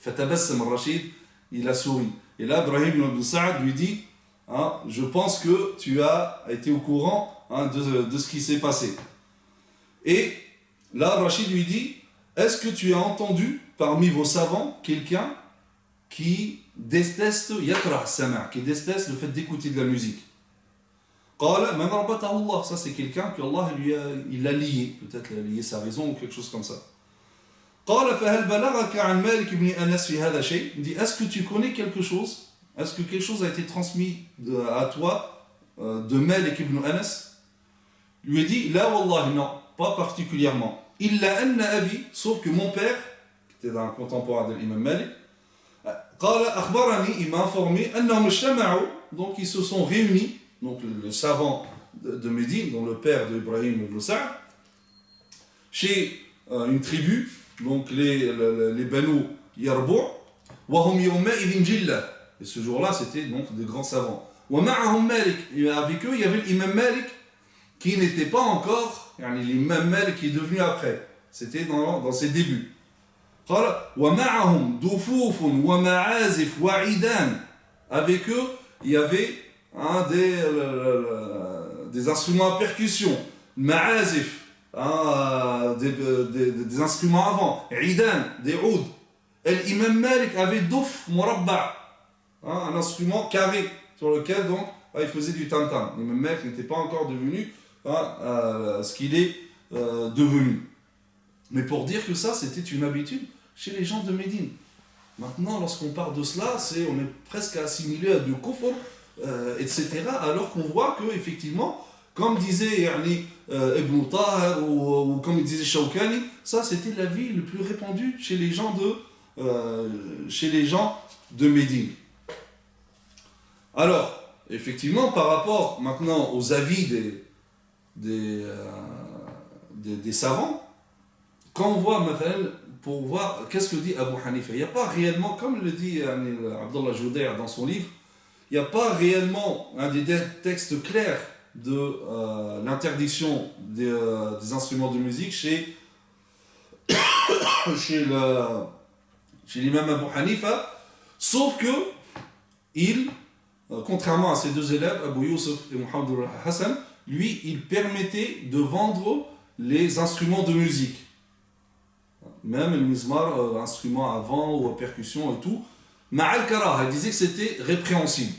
Fatabassam al-Rashid, il a souri. Et là, Ibrahim ibn Sa'd lui dit, je pense que tu as été au courant de ce qui s'est passé. Et là, Rachid lui dit, est-ce que tu as entendu parmi vos savants quelqu'un qui déteste yakrah sama', qui déteste le fait d'écouter de la musique? قال من ربطه الله, ça c'est quelqu'un que Allah il l'a lié, peut-être il a lié sa raison ou quelque chose comme ça. قال فهل بلغك عن مالك بن أنس في هذا شيء? Il dit, est-ce que tu connais quelque chose? Est-ce que quelque chose a été transmis à toi de Malik ibn Anas? Il lui a dit, la wallahi, non, pas particulièrement. Illa anna abi, sauf que mon père, qui était un contemporain de l'imam Malik, قال أخبرني, il m'a informé, أنهم اجتمعوا, donc ils se sont réunis, donc le savant de Médine, dont le père d'Ibrahim ibn Sa'd, chez une tribu, donc les Banu Yarbu', وهم يومئذ جلة. Et ce jour-là, c'était donc des grands savants. ومعهم مالك, et avec eux, il y avait l'imam Malik, qui n'était pas encore, l'imam Malik qui est devenu après. C'était dans ses débuts. قال ومعهم دفوف ومعازف وعيدان. Avec eux, il y avait des instruments à percussion, ma'azif, des instruments avant, idan, des oud. Et l'imam Malik avait douf murabba, un instrument carré, sur lequel donc, il faisait du tam-tam. L'imam Malik n'était pas encore devenu ce qu'il est devenu. Mais pour dire que ça, c'était une habitude chez les gens de Médine. Maintenant, lorsqu'on parle de cela, on est presque assimilé à du kufr, etc. Alors qu'on voit que, effectivement, comme disait Ibn Tahir ou comme disait Shawkani, ça c'était la vie le plus répandue chez les gens de Médine. Alors, effectivement, par rapport maintenant aux avis des savants, quand on voit, pour voir qu'est-ce que dit Abu Hanifa, il n'y a pas réellement, comme le dit Abdullah Joudair dans son livre, il n'y a pas réellement des textes clairs de l'interdiction des instruments de musique chez l'imam Abu Hanifa, sauf que contrairement à ses deux élèves, Abu Yusuf et Muhammad al-Hassan, lui, il permettait de vendre les instruments de musique. Même le mizmar, instrument à vent ou à percussion et tout, Ma'al Karaha, il disait que c'était répréhensible.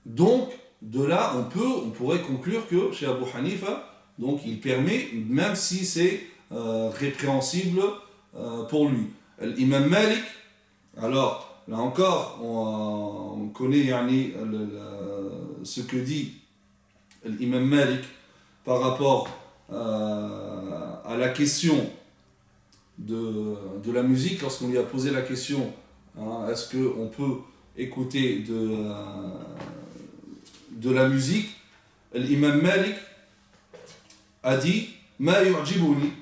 Donc, de là, on pourrait conclure que chez Abu Hanifa, donc il permet, même si c'est répréhensible pour lui. L'imam Malik, alors, là encore, on connaît ce que dit l'imam Malik par rapport à la question de la musique, lorsqu'on lui a posé la question, est-ce qu'on peut écouter de la musique, l'imam Malik a dit ma yu'jibuni,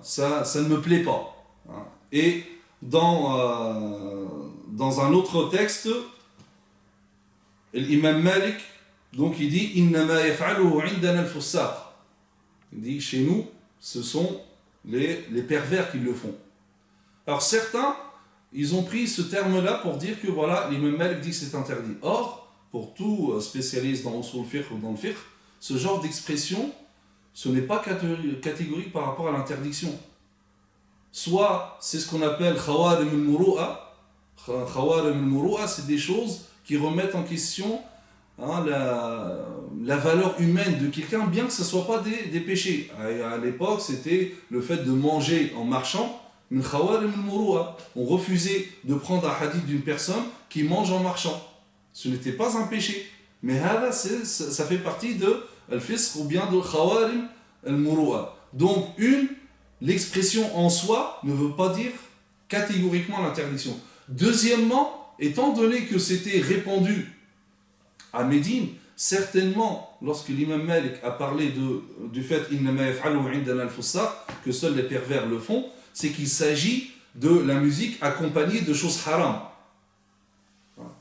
ça ne me plaît pas. Et dans un autre texte, l'imam Malik, donc il dit innama yaf'aluhu 'indana al-fussaq. Il dit chez nous, ce sont les pervers qui le font. Alors certains, ils ont pris ce terme-là pour dire que voilà, l'imam Malik dit que c'est interdit. Or, pour tout spécialiste dans Usul Fiqh ou dans le Fiqh, ce genre d'expression, ce n'est pas catégorique par rapport à l'interdiction. Soit c'est ce qu'on appelle khawarim al-muru'a. Khawarim al-muru'a, c'est des choses qui remettent en question la valeur humaine de quelqu'un, bien que ce ne soit pas des péchés. À l'époque, c'était le fait de manger en marchant. On refusait de prendre un hadith d'une personne qui mange en marchant. Ce n'était pas un péché. Mais ça fait partie de al-fisq ou bien de khawarim al-muru'a. Donc, l'expression en soi ne veut pas dire catégoriquement l'interdiction. Deuxièmement, étant donné que c'était répandu à Médine, certainement, lorsque l'imam Malik a parlé du fait que seuls les pervers le font, c'est qu'il s'agit de la musique accompagnée de choses haram.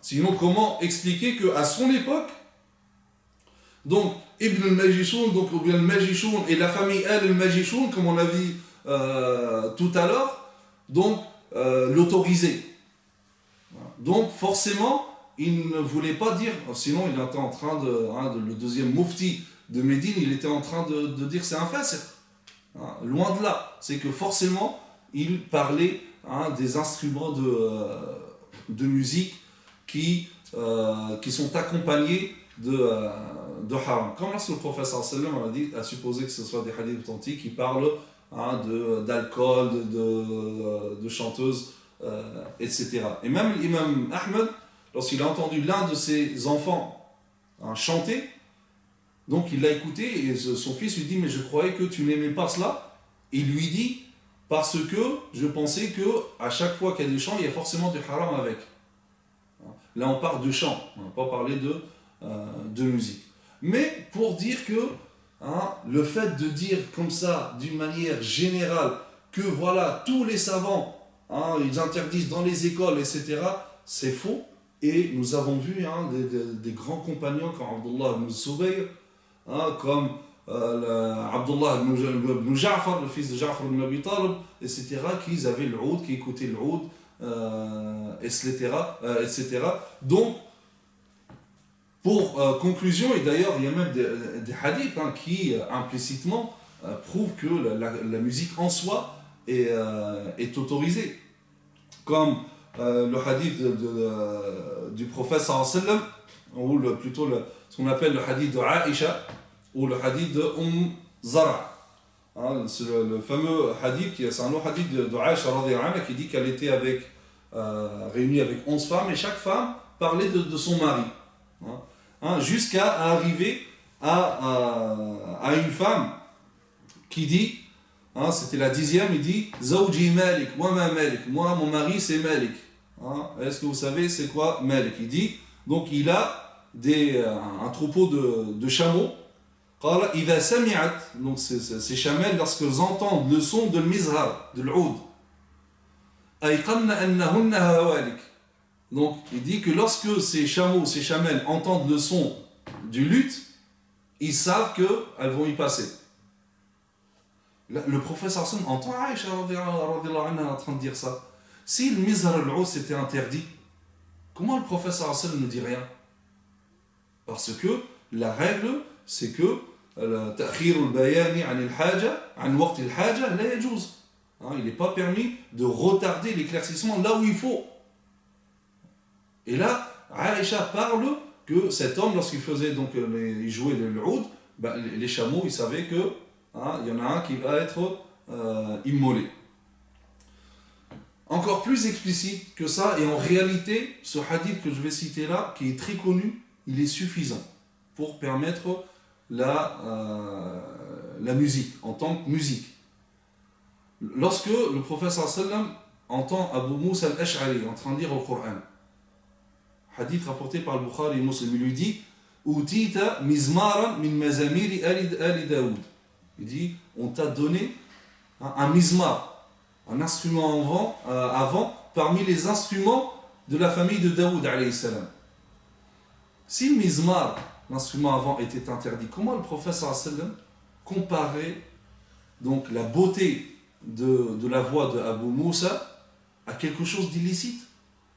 Sinon, comment expliquer qu'à son époque, donc Ibn al-Majishun, donc ou bien al-Majishun et la famille al-Majishun, comme on l'a vu tout à l'heure, donc l'autorisaient. Donc forcément, il ne voulait pas dire, sinon il était en train le deuxième mufti de Médine, il était en train de dire c'est un fasiq. Loin de là, c'est que forcément, il parlait des instruments de musique qui sont accompagnés de haram. Comme lorsque le prophète a supposé que ce soit des hadiths authentiques qui parlent d'alcool, de chanteuses, etc. Et même l'imam Ahmed, lorsqu'il a entendu l'un de ses enfants chanter, donc il l'a écouté et son fils lui dit mais je croyais que tu n'aimais pas cela. Il lui dit parce que je pensais que à chaque fois qu'il y a des chants, il y a forcément du haram avec. Là on parle de chant, on ne va pas parler de musique. Mais pour dire que le fait de dire comme ça d'une manière générale que voilà tous les savants ils interdisent dans les écoles, etc., c'est faux. Et nous avons vu des grands compagnons comme Abdullah ibn Zubayr, comme Abdullah ibn Ja'far, le fils de Ja'far ibn Abi Talib, etc., qui avaient le oud, qui écoutaient le oud, etc., etc. Donc, pour conclusion, et d'ailleurs il y a même des hadiths qui implicitement prouvent que la musique en soi est autorisée. Comme le hadith du prophète sallallahu alayhi wa sallam, ou plutôt ce qu'on appelle le hadith de Aïcha, ou le hadith de Zara. Hein, c'est le fameux hadith, c'est un autre hadith de Aïcha qui dit qu'elle était réunie avec 11 femmes, et chaque femme parlait de son mari. Hein, jusqu'à arriver à une femme qui dit, hein, c'était la 10e, il dit Zawji Malik, moi mon mari c'est Malik. Hein, est-ce que vous savez c'est quoi Malik? Il dit, donc il a un troupeau de chameaux. Donc ces chamelles, lorsqu'elles entendent le son de l'mizhar, de l'oud, donc il dit que lorsque ces chameaux, ces chamelles entendent le son du luth, ils savent qu'elles vont y passer. Le professeur Hassan entend Aïcha en train de dire ça. Si le mizhar al-oud c'était interdit, comment le professeur Hassan ne dit rien? Parce que la règle, c'est que تأخير البيان عن الحاجة عن وقت الحاجة لا يجوز. Il n'est pas permis de retarder l'éclaircissement là où il faut. Et là, Aïcha parle que cet homme, lorsqu'il faisait donc il jouait le oud, les chameaux, il savait que il y en a un qui va être immolé. Encore plus explicite que ça, et en réalité, ce hadith que je vais citer là, qui est très connu, il est suffisant pour permettre la musique, en tant que musique. Lorsque le prophète sallam entend Abu Moussa al-Ash'ari en train de lire au Coran, hadith rapporté par le Bukhari et Muslim, il lui dit Utita mizmaran min mazamiri ali Daoud. Il dit, on t'a donné un mizmar, un instrument avant parmi les instruments de la famille de Daoud alayhi salam. Si le mizmar, l'instrument avant, était interdit, comment le prophète sallam comparait donc la beauté de la voix de Abu Moussa à quelque chose d'illicite?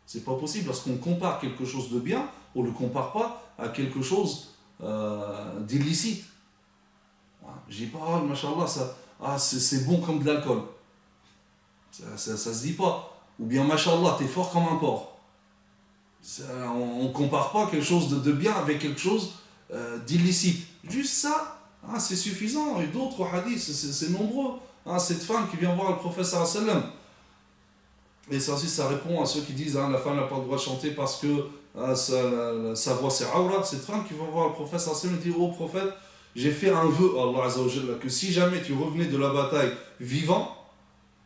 C'est pas possible. Lorsqu'on compare quelque chose de bien, on ne le compare pas à quelque chose d'illicite. Je dis pas, machallah, c'est bon comme de l'alcool. Ça se dit pas. Ou bien, machallah, t'es fort comme un porc. On ne compare pas quelque chose de bien avec quelque chose d'illicite. Juste ça, c'est suffisant. Et d'autres hadiths, c'est nombreux. Cette femme qui vient voir le prophète sallam. Et ça aussi, ça répond à ceux qui disent la femme n'a pas le droit de chanter parce que sa voix c'est aura. Cette femme qui vient voir le prophète sallam et dit, oh prophète, j'ai fait un vœu à Allah Azza wa Jalla que si jamais tu revenais de la bataille vivant,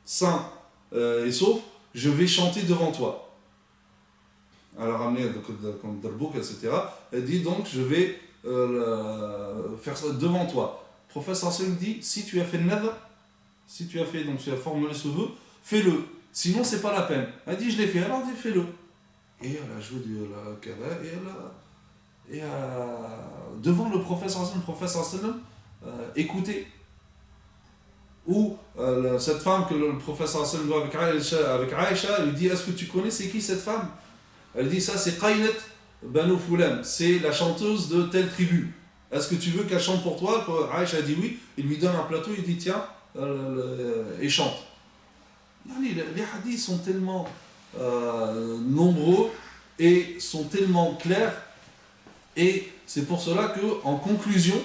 sain et sauf, je vais chanter devant toi. Elle a ramené comme Darbouk, etc. Elle dit donc je vais faire ça devant toi. Le prophète sallam dit, si tu as fait le nadr, si tu as formulé ce vœu, fais-le. Sinon, c'est pas la peine. Elle dit, je l'ai fait. Alors, elle dit, fais-le. Et elle a joué la kara et devant le prophète sallam, écoutez. Ou cette femme que le prophète sallam voit avec Aïcha, lui dit, est-ce que tu connais c'est qui cette femme? Elle dit, ça c'est Qaynat Banu Fulan, c'est la chanteuse de telle tribu. Est-ce que tu veux qu'elle chante pour toi? Aïcha dit oui. Il lui donne un plateau, il dit, tiens, et chante. Les hadiths sont tellement nombreux et sont tellement clairs, et c'est pour cela qu'en conclusion,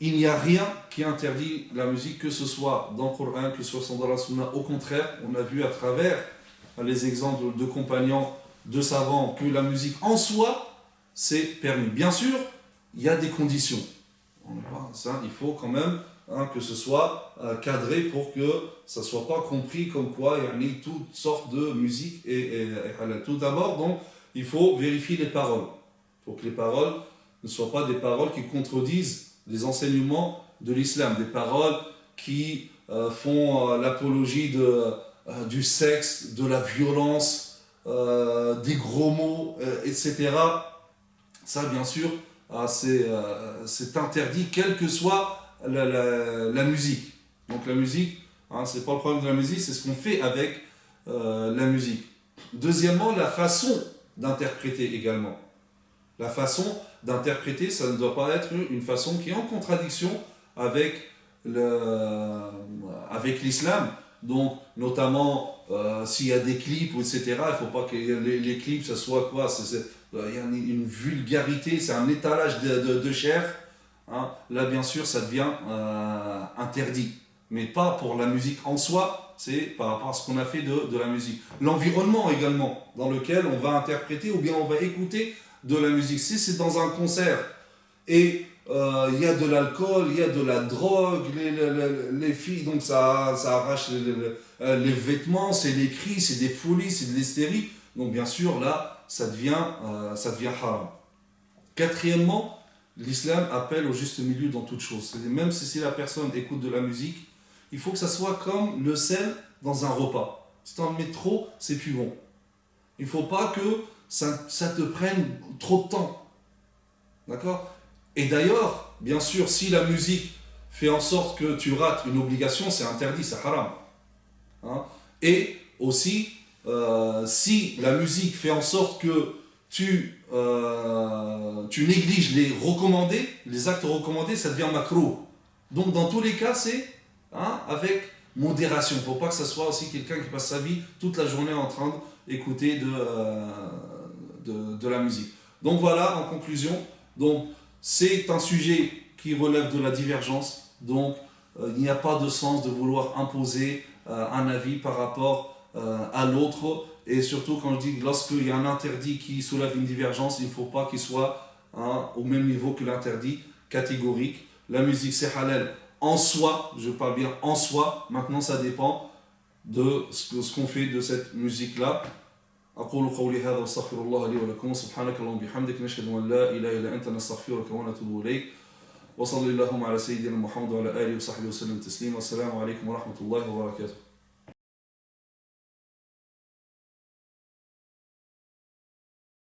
il n'y a rien qui interdit la musique, que ce soit dans le Coran, que ce soit dans la Sunna. Au contraire, on a vu à travers les exemples de compagnons, de savants, que la musique en soi, c'est permis. Bien sûr, il y a des conditions. Ça, il faut quand même que ce soit cadré pour que ça ne soit pas compris comme quoi il y a toutes sortes de musique. Et tout d'abord, donc, il faut vérifier les paroles. Il faut que les paroles ne soient pas des paroles qui contredisent les enseignements de l'islam, des paroles qui font l'apologie du sexe, de la violence, des gros mots, etc. Ça, bien sûr, c'est interdit, quelle que soit la musique. Donc la musique, c'est pas le problème de la musique, c'est ce qu'on fait avec la musique. Deuxièmement, la façon d'interpréter également. La façon d'interpréter, ça ne doit pas être une façon qui est en contradiction avec l'islam. Donc, notamment s'il y a des clips, etc., il ne faut pas que les clips, ça soit quoi, il y a une vulgarité, c'est un étalage de chair. Hein. Là, bien sûr, ça devient interdit. Mais pas pour la musique en soi, c'est par rapport à ce qu'on a fait de la musique. L'environnement également, dans lequel on va interpréter ou bien on va écouter de la musique. Si c'est dans un concert et il y a de l'alcool, il y a de la drogue, les filles, donc ça arrache les vêtements, c'est des cris, c'est des folies, c'est de l'hystérie. Donc bien sûr, là, ça devient haram. Quatrièmement, l'islam appelle au juste milieu dans toute chose. C'est-à-dire, même si la personne écoute de la musique, il faut que ça soit comme le sel dans un repas. Si tu en mets trop, c'est plus bon. Il ne faut pas que ça te prenne trop de temps. D'accord ? Et d'ailleurs, bien sûr, si la musique fait en sorte que tu rates une obligation, c'est interdit, c'est haram. Hein? Et aussi, si la musique fait en sorte que tu négliges les recommandés, les actes recommandés, ça devient makrouh. Donc dans tous les cas, c'est avec modération. Il ne faut pas que ce soit aussi quelqu'un qui passe sa vie toute la journée en train d'écouter de la musique. Donc voilà, en conclusion, donc, c'est un sujet qui relève de la divergence. Donc il n'y a pas de sens de vouloir imposer un avis par rapport à l'autre. Et surtout, quand je dis lorsqu'il y a un interdit qui soulève une divergence, il ne faut pas qu'il soit au même niveau que l'interdit catégorique. La musique, c'est halal en soi, je parle bien en soi. Maintenant, ça dépend de ce qu'on fait de cette musique-là. أقول قولي هذا واستغفر الله لي ولكم سبحانك اللهم وبحمدك نشهد أن لا إله إلا أنت نستغفرك ونتوب إليك وصلى اللهم على سيدنا محمد وعلى آله وصحبه وسلم تسليما والسلام عليكم ورحمة الله وبركاته